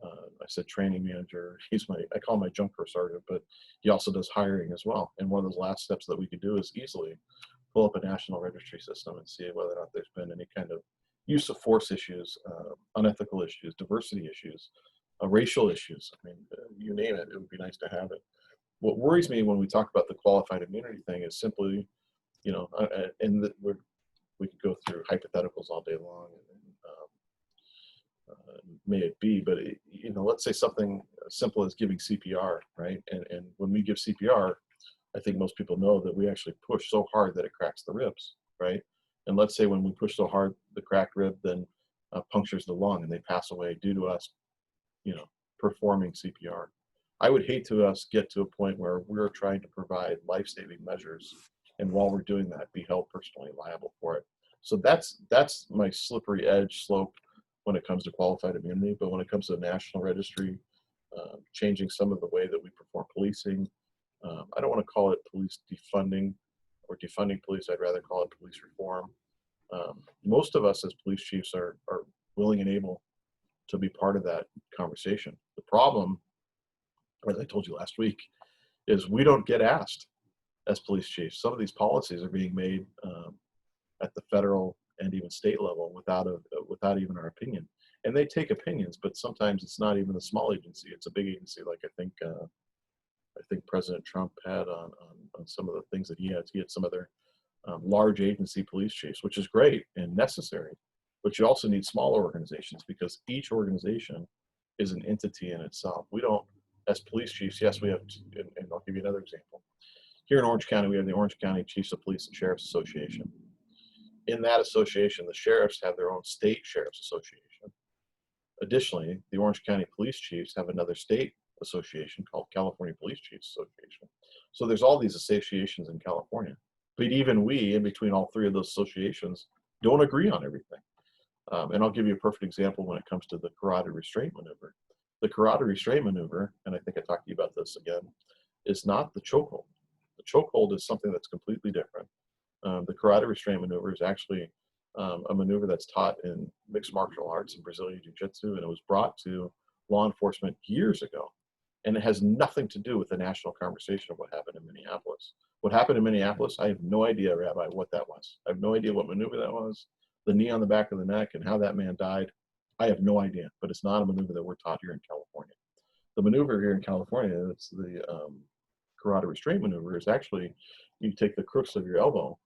I said training manager. He's I call him my junk car sergeant, but he also does hiring as well. And one of those last steps that we could do is easily pull up a national registry system and see whether or not there's been any kind of use of force issues, unethical issues, diversity issues, racial issues. I mean, you name it, it would be nice to have it. What worries me when we talk about the qualified immunity thing is simply, and we could go through hypotheticals all day long, may it be, but let's say something as simple as giving CPR, right? And when we give CPR, I think most people know that we actually push so hard that it cracks the ribs, right? And let's say when we push so hard, the cracked rib then punctures the lung and they pass away due to us, performing CPR. I would hate to us get to a point where we're trying to provide life-saving measures, and while we're doing that, be held personally liable for it. So that's my slippery edge slope when it comes to qualified immunity. But when it comes to the national registry, changing some of the way that we perform policing, I don't want to call it police defunding or defunding police. I'd rather call it police reform. Most of us as police chiefs are willing and able to be part of that conversation. The problem, as I told you last week, is we don't get asked as police chiefs. Some of these policies are being made at the federal and even state level without even our opinion. And they take opinions, but sometimes it's not even a small agency; it's a big agency. Like I think President Trump had on some of the things that he had. He had some other large agency police chiefs, which is great and necessary. But you also need smaller organizations because each organization is an entity in itself. We don't, as police chiefs, yes, we have, and I'll give you another example. Here in Orange County, we have the Orange County Chiefs of Police and Sheriffs Association. In that association, the sheriffs have their own state sheriffs association. Additionally, the Orange County Police Chiefs have another state association called California Police Chiefs Association. So there's all these associations in California. But even we, in between all three of those associations, don't agree on everything. And I'll give you a perfect example when it comes to the carotid restraint maneuver. The carotid restraint maneuver, and I think I talked to you about this again, is not the chokehold. The chokehold is something that's completely different. The carotid restraint maneuver is actually a maneuver that's taught in mixed martial arts and Brazilian Jiu-Jitsu, and it was brought to law enforcement years ago. And it has nothing to do with the national conversation of what happened in Minneapolis. What happened in Minneapolis, I have no idea, Rabbi, what that was. I have no idea what maneuver that was. The knee on the back of the neck and how that man died, I have no idea. But it's not a maneuver that we're taught here in California. The maneuver here in California, it's the carotid restraint maneuver, is actually you take the crooks of your elbow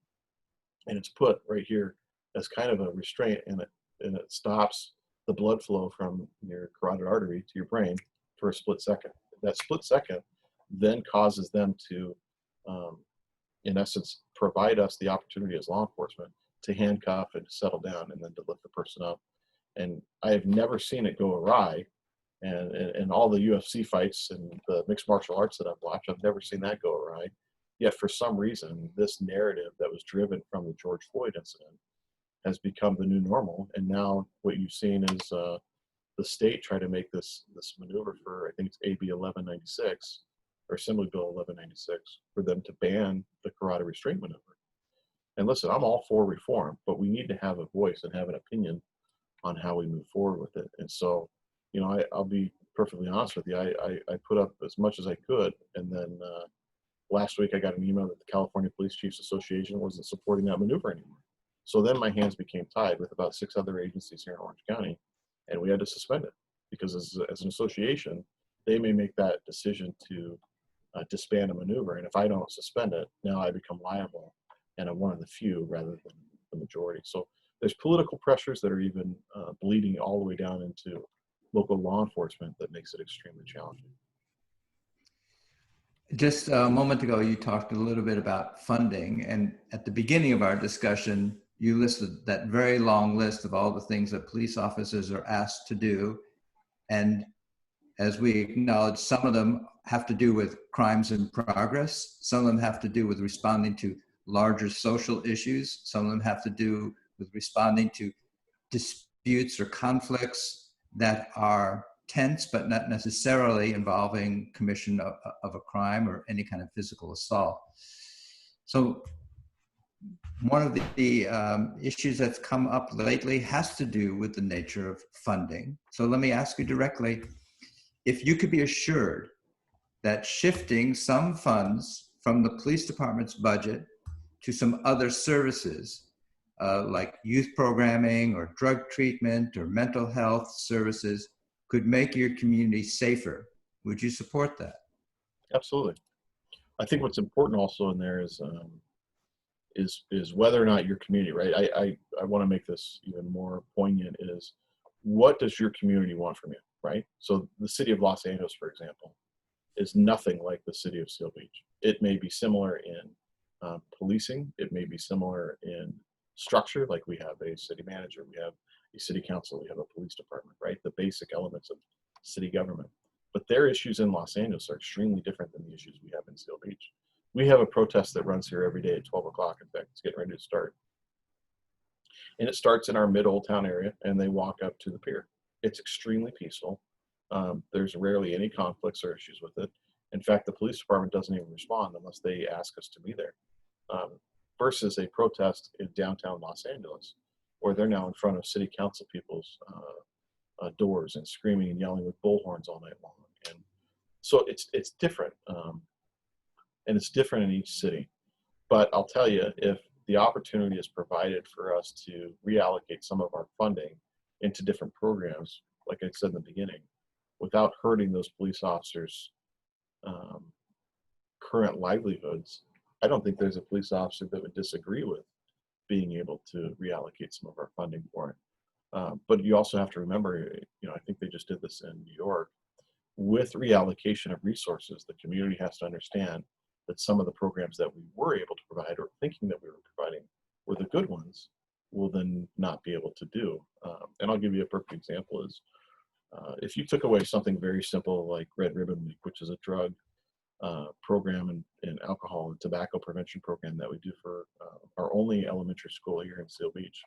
and it's put right here as kind of a restraint, and it stops the blood flow from your carotid artery to your brain for a split second. That split second then causes them to, in essence, provide us the opportunity as law enforcement to handcuff and to settle down and then to lift the person up. And I have never seen it go awry. And all the UFC fights and the mixed martial arts that I've watched, I've never seen that go awry. Yet for some reason, this narrative that was driven from the George Floyd incident has become the new normal. And now what you've seen is the state try to make this maneuver for, I think it's AB 1196 or Assembly Bill 1196, for them to ban the carotid restraint maneuver. And listen, I'm all for reform, but we need to have a voice and have an opinion on how we move forward with it. And so, I'll be perfectly honest with you. I put up as much as I could, and then last week I got an email that the California Police Chiefs Association wasn't supporting that maneuver anymore. So then my hands became tied with about 6 other agencies here in Orange County, and we had to suspend it because as an association, they may make that decision to disband a maneuver, and if I don't suspend it, now I become liable and a one of the few rather than the majority. So there's political pressures that are even bleeding all the way down into local law enforcement that makes it extremely challenging. Just a moment ago, you talked a little bit about funding, and at the beginning of our discussion, you listed that very long list of all the things that police officers are asked to do. And as we acknowledge, some of them have to do with crimes in progress. Some of them have to do with responding to larger social issues. Some of them have to do with responding to disputes or conflicts that are tense, but not necessarily involving commission of a crime or any kind of physical assault. So one of the issues that's come up lately has to do with the nature of funding. So let me ask you directly, if you could be assured that shifting some funds from the police department's budget to some other services, like youth programming or drug treatment or mental health services, could make your community safer, would you support that? Absolutely. I think what's important also in there is whether or not your community, right? I want to make this even more poignant, is what does your community want from you, right? So the city of Los Angeles, for example, is nothing like the city of Seal Beach. It may be similar in policing. It may be similar in structure, like we have a city manager, we have a city council, we have a police department, right? The basic elements of city government. But their issues in Los Angeles are extremely different than the issues we have in Seal Beach. We have a protest that runs here every day at 12 o'clock. In fact, it's getting ready to start. And it starts in our mid-Old Town area, and they walk up to the pier. It's extremely peaceful. There's rarely any conflicts or issues with it. In fact, the police department doesn't even respond unless they ask us to be there. Versus a protest in downtown Los Angeles, where they're now in front of city council people's doors and screaming and yelling with bullhorns all night long. And so it's different. And it's different in each city. But I'll tell you, if the opportunity is provided for us to reallocate some of our funding into different programs, like I said in the beginning, without hurting those police officers' current livelihoods, I don't think there's a police officer that would disagree with being able to reallocate some of our funding for it. But you also have to remember, I think they just did this in New York. With reallocation of resources, the community has to understand that some of the programs that we were able to provide or thinking that we were providing were the good ones, will then not be able to do. And I'll give you a perfect example is, if you took away something very simple like Red Ribbon Week, which is a drug program and alcohol and tobacco prevention program that we do for our only elementary school here in Seal Beach,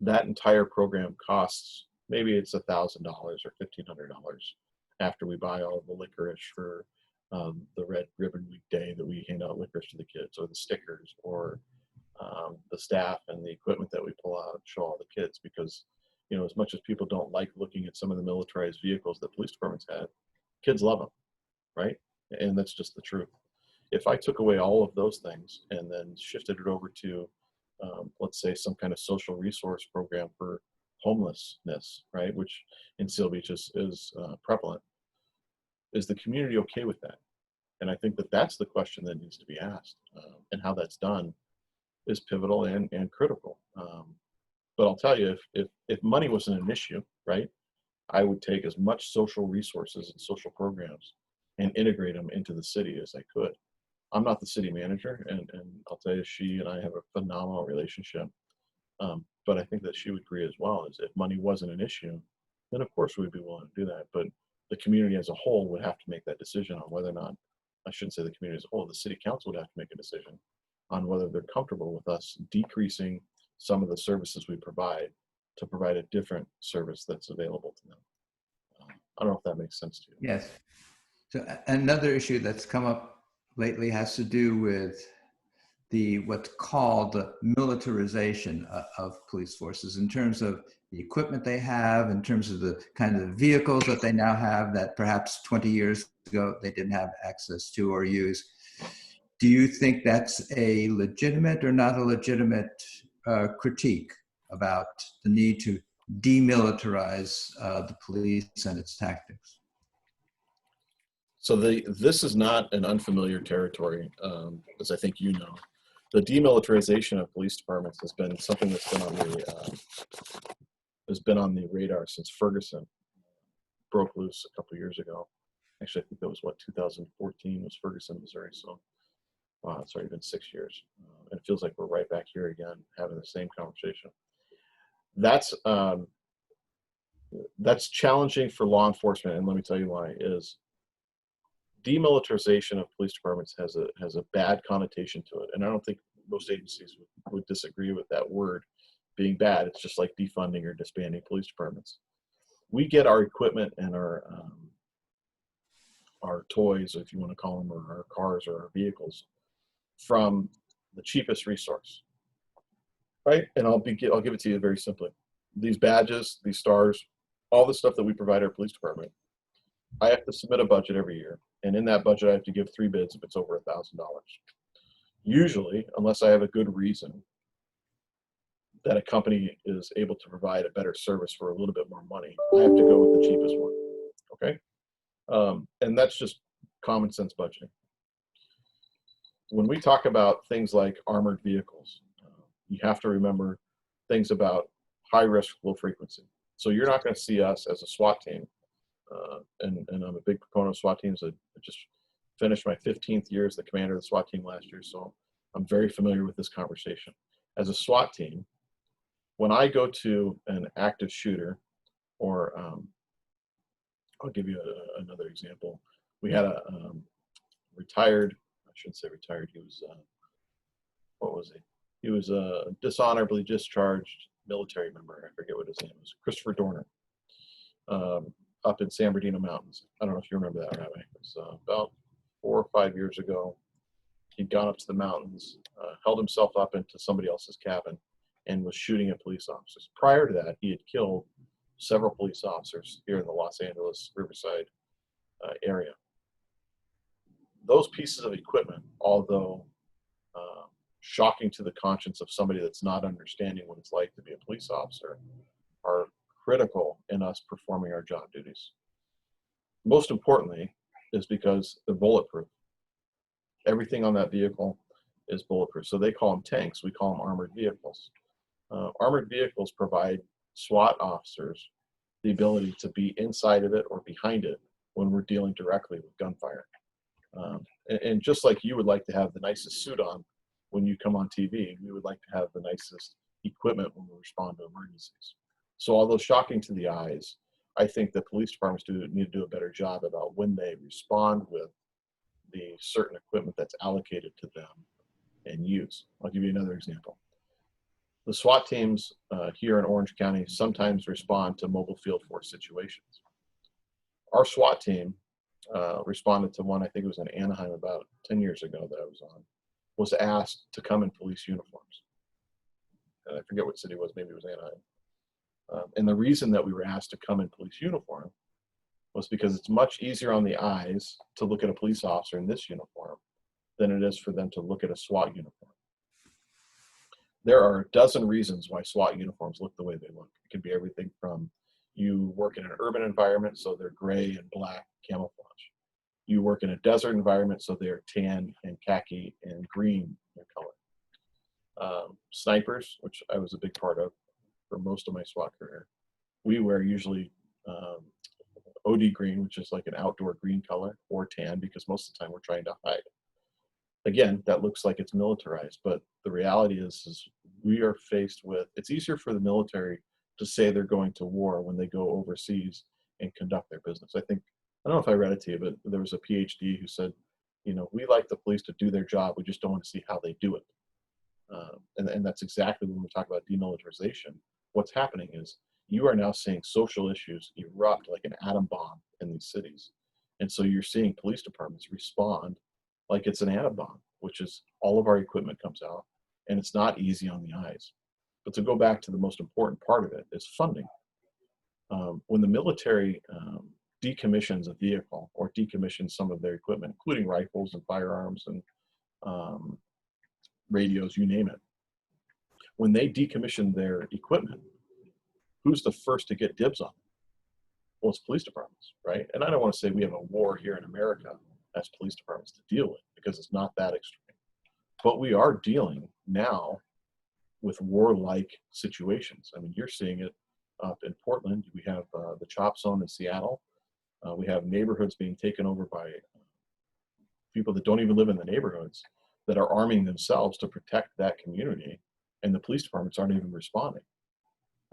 that entire program costs, maybe it's $1,000 or $1,500 after we buy all the licorice for the Red Ribbon Week day that we hand out licorice to the kids, or the stickers, or the staff and the equipment that we pull out and show all the kids. Because, as much as people don't like looking at some of the militarized vehicles that police departments had, kids love them, right? And that's just the truth. If I took away all of those things and then shifted it over to, let's say, some kind of social resource program for homelessness, right, which in Seal Beach is prevalent, is the community okay with that? And I think that that's the question that needs to be asked, and how that's done is pivotal and critical. But I'll tell you, if money wasn't an issue, right, I would take as much social resources and social programs and integrate them into the city as I could. I'm not the city manager, and I'll tell you, she and I have a phenomenal relationship. But I think that she would agree as well, is if money wasn't an issue, then of course we'd be willing to do that. But the community as a whole would have to make that decision on whether or not, I shouldn't say the community as a whole, the city council would have to make a decision on whether they're comfortable with us decreasing some of the services we provide to provide a different service that's available to them. I don't know if that makes sense to you. Yes. So another issue that's come up lately has to do with what's called the militarization of police forces, in terms of the equipment they have, in terms of the kind of vehicles that they now have that perhaps 20 years ago they didn't have access to or use. Do you think that's a legitimate or not a legitimate critique about the need to demilitarize the police and its tactics? So this is not an unfamiliar territory, as I think you know. the demilitarization of police departments has been something that's been on the radar since Ferguson broke loose a couple of years ago. Actually, I think that was 2014 was Ferguson, Missouri. So, wow, it's already been 6 years. And it feels like we're right back here again, having the same conversation. That's challenging for law enforcement, and let me tell you why. Is demilitarization of police departments has a bad connotation to it, and I don't think most agencies would disagree with that word being bad. It's just like defunding or disbanding police departments. We get our equipment and our toys, if you want to call them, or our cars or our vehicles, from the cheapest resource, right? And I'll give it to you very simply. These badges, these stars, all the stuff that we provide our police department, I have to submit a budget every year, and in that budget I have to give 3 bids if it's over $1,000. Usually, unless I have a good reason that a company is able to provide a better service for a little bit more money, I have to go with the cheapest one. Okay, and that's just common sense budgeting. When we talk about things like armored vehicles, you have to remember things about high risk, low frequency. So you're not going to see us as a SWAT team, and I'm a big proponent of SWAT teams. I just finished my 15th year as the commander of the SWAT team last year, so I'm very familiar with this conversation. As a SWAT team, when I go to an active shooter, or I'll give you another example. We had a retired, I shouldn't say retired, he was, what was he? He was a dishonorably discharged military member. I forget what his name was. Christopher Dorner, up in San Bernardino Mountains. I don't know if you remember that, Rabbi. It was about 4 or 5 years ago. He'd gone up to the mountains, held himself up into somebody else's cabin, and was shooting at police officers. Prior to that, he had killed several police officers here in the Los Angeles, Riverside area. Those pieces of equipment, although shocking to the conscience of somebody that's not understanding what it's like to be a police officer, are critical in us performing our job duties. Most importantly is because they're bulletproof. Everything on that vehicle is bulletproof. So they call them tanks. We call them armored vehicles. Armored vehicles provide SWAT officers the ability to be inside of it or behind it when we're dealing directly with gunfire. And just like you would like to have the nicest suit on when you come on TV, we would like to have the nicest equipment when we respond to emergencies. So although shocking to the eyes, I think that police departments need to do a better job about when they respond with the certain equipment that's allocated to them and use. I'll give you another example. The SWAT teams here in Orange County sometimes respond to mobile field force situations. Our SWAT team responded to one, I think it was in Anaheim about 10 years ago that I was on, was asked to come in police uniforms. And I forget what city it was, maybe it was Anaheim. And the reason that we were asked to come in police uniform was because it's much easier on the eyes to look at a police officer in this uniform than it is for them to look at a SWAT uniform. There are a dozen reasons why SWAT uniforms look the way they look. It could be everything from you work in an urban environment, so they're gray and black camouflage. You work in a desert environment, so they're tan and khaki and green in color. Snipers, which I was a big part of for most of my SWAT career, we wear usually OD green, which is like an outdoor green color, or tan, because most of the time we're trying to hide. Again, that looks like it's militarized, but the reality is we are faced with, it's easier for the military to say they're going to war when they go overseas and conduct their business. I don't know if I read it to you, but there was a PhD who said, we like the police to do their job, we just don't want to see how they do it. And that's exactly when we talk about demilitarization. What's happening is you are now seeing social issues erupt like an atom bomb in these cities. And so you're seeing police departments respond like it's an atom bomb, which is all of our equipment comes out, and it's not easy on the eyes. But to go back to the most important part of it is funding. When the military decommissions a vehicle or decommissions some of their equipment, including rifles and firearms and radios, you name it, when they decommission their equipment, who's the first to get dibs on it? Well, it's police departments, right? And I don't want to say we have a war here in America as police departments to deal with, because it's not that extreme. But we are dealing now with warlike situations. I mean, you're seeing it up in Portland. We have the chop zone in Seattle. We have neighborhoods being taken over by people that don't even live in the neighborhoods that are arming themselves to protect that community, and the police departments aren't even responding.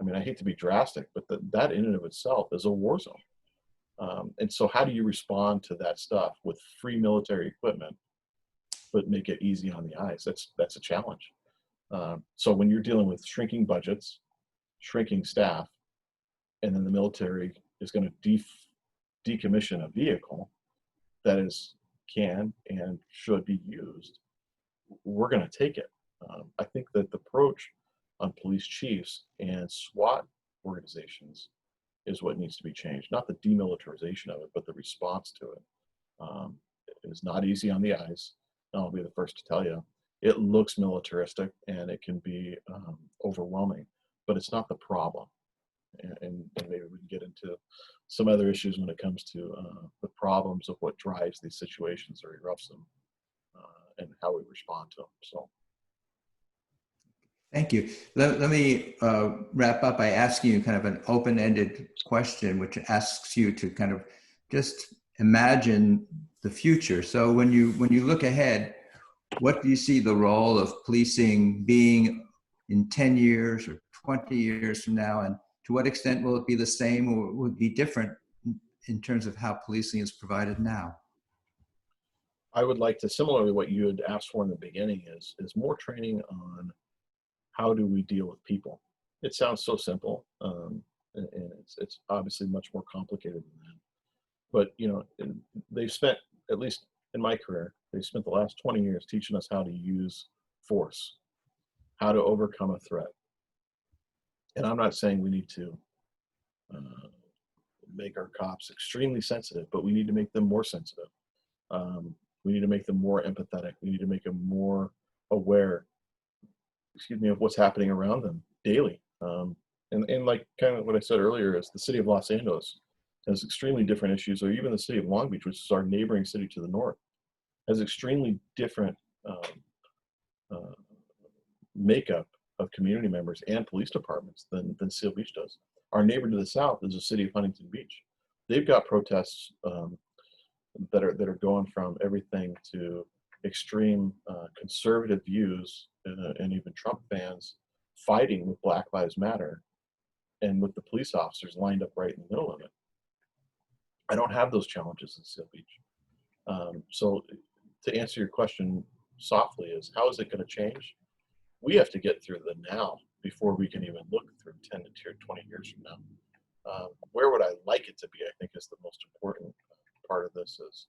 I mean, I hate to be drastic, but that in and of itself is a war zone. And so how do you respond to that stuff with free military equipment, but make it easy on the eyes? That's a challenge. So when you're dealing with shrinking budgets, shrinking staff, and then the military is going to decommission a vehicle that can and should be used, we're going to take it. I think that the approach on police chiefs and SWAT organizations is what needs to be changed. Not the demilitarization of it, but the response to it. It is not easy on the eyes. I'll be the first to tell you. It looks militaristic and it can be overwhelming, but it's not the problem. And maybe we can get into some other issues when it comes to the problems of what drives these situations or erupts them, and how we respond to them. So. Thank you. Let me wrap up by asking you kind of an open-ended question, which asks you to kind of just imagine the future. So when you look ahead, what do you see the role of policing being in 10 years or 20 years from now? And to what extent will it be the same or will it be different in terms of how policing is provided now? I would like to, similarly what you had asked for in the beginning, is more training on how do we deal with people. It sounds so simple, and it's obviously much more complicated than that. But they've spent, at least in my career, they've spent the last 20 years teaching us how to use force, how to overcome a threat. And I'm not saying we need to make our cops extremely sensitive, but we need to make them more sensitive. We need to make them more empathetic. We need to make them more aware, of what's happening around them daily. And like kind of what I said earlier, is the city of Los Angeles has extremely different issues, or even the city of Long Beach, which is our neighboring city to the north, has extremely different makeup of community members and police departments than Seal Beach does. Our neighbor to the south is the city of Huntington Beach. They've got protests that are going from everything to extreme conservative views and even Trump fans fighting with Black Lives Matter, and with the police officers lined up right in the middle of it. I don't have those challenges in Seal Beach. So to answer your question softly, is how is it going to change? We have to get through the now before we can even look through 10 to 20 years from now. Where would I like it to be, I think, is the most important part of this. Is,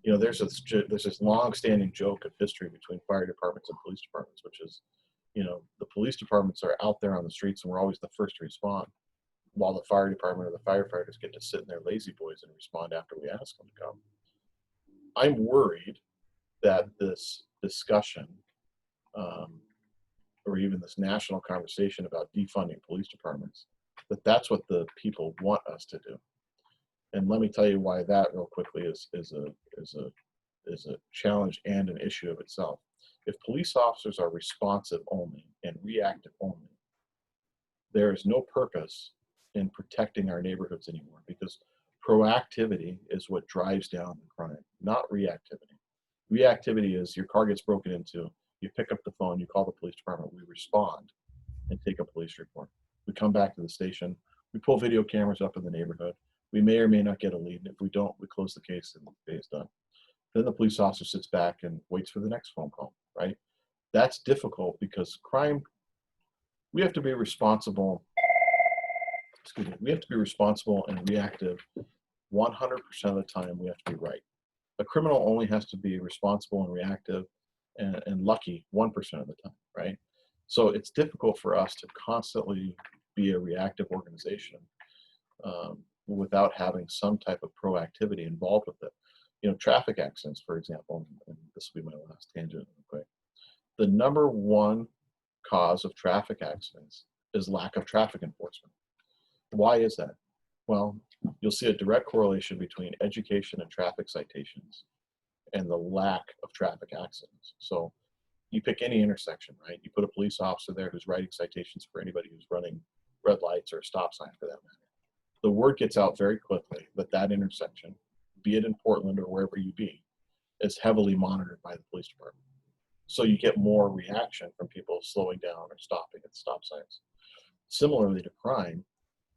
there's this long-standing joke of history between fire departments and police departments, which is, the police departments are out there on the streets and we're always the first to respond, while the fire department or the firefighters get to sit in their lazy boys and respond after we ask them to come. I'm worried that this discussion, or even this national conversation about defunding police departments, that's what the people want us to do. And let me tell you why that real quickly is a challenge and an issue of itself. If police officers are responsive only and reactive only, there is no purpose in protecting our neighborhoods anymore, because proactivity is what drives down the crime, not reactivity. Reactivity is your car gets broken into, you pick up the phone, you call the police department, we respond and take a police report. We come back to the station, we pull video cameras up in the neighborhood. We may or may not get a lead, and if we don't, we close the case and the day is done. Then the police officer sits back and waits for the next phone call, right? That's difficult because crime, we have to be responsible. We have to be responsible and reactive 100% of the time. We have to be right. A criminal only has to be responsible and reactive and lucky 1% of the time, right? So it's difficult for us to constantly be a reactive organization without having some type of proactivity involved with it. Traffic accidents, for example, and this will be my last tangent real quick. The number one cause of traffic accidents is lack of traffic enforcement. Why is that? Well, you'll see a direct correlation between education and traffic citations and the lack of traffic accidents. So you pick any intersection, right? You put a police officer there who's writing citations for anybody who's running red lights or a stop sign for that matter. The word gets out very quickly that that intersection, be it in Portland or wherever you be, is heavily monitored by the police department. So you get more reaction from people slowing down or stopping at stop signs. Similarly to crime,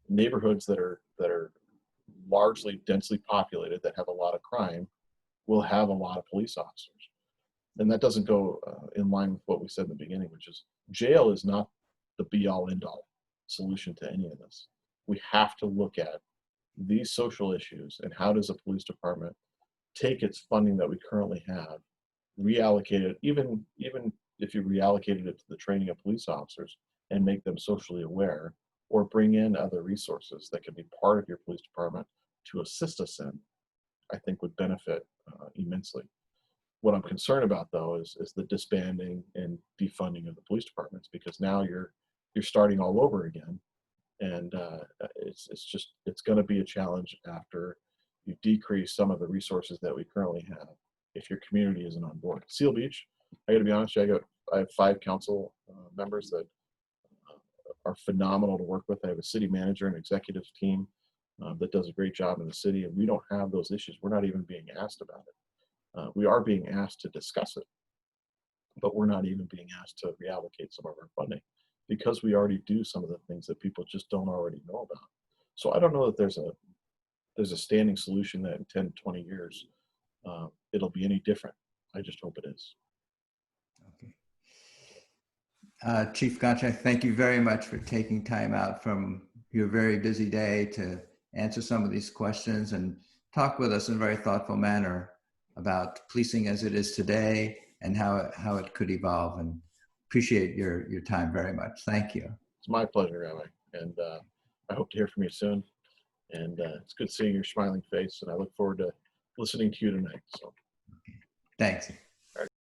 neighborhoods that are largely densely populated that have a lot of crime will have a lot of police officers. And that doesn't go in line with what we said in the beginning, which is jail is not the be-all end-all solution to any of this. We have to look at these social issues and how does a police department take its funding that we currently have, reallocate it, even if you reallocated it to the training of police officers and make them socially aware, or bring in other resources that can be part of your police department to assist us in, I think would benefit immensely. What I'm concerned about, though, is the disbanding and defunding of the police departments, because now you're starting all over again, and it's going to be a challenge after you decrease some of the resources that we currently have if your community isn't on board. Seal Beach, I got to be honest, I have 5 council members that are phenomenal to work with. I have a city manager and executive team that does a great job in the city, and we don't have those issues. We're not even being asked about it. We are being asked to discuss it, but we're not even being asked to reallocate some of our funding because we already do some of the things that people just don't already know about. So I don't know that there's a standing solution that in 10, 20 years it'll be any different. I just hope it is. Okay. Chief Gonshak, thank you very much for taking time out from your very busy day to answer some of these questions and talk with us in a very thoughtful manner about policing as it is today and how it could evolve. And appreciate your time very much. Thank you. It's my pleasure, Rabbi. And I hope to hear from you soon. And it's good seeing your smiling face. And I look forward to listening to you tonight. So, Thanks.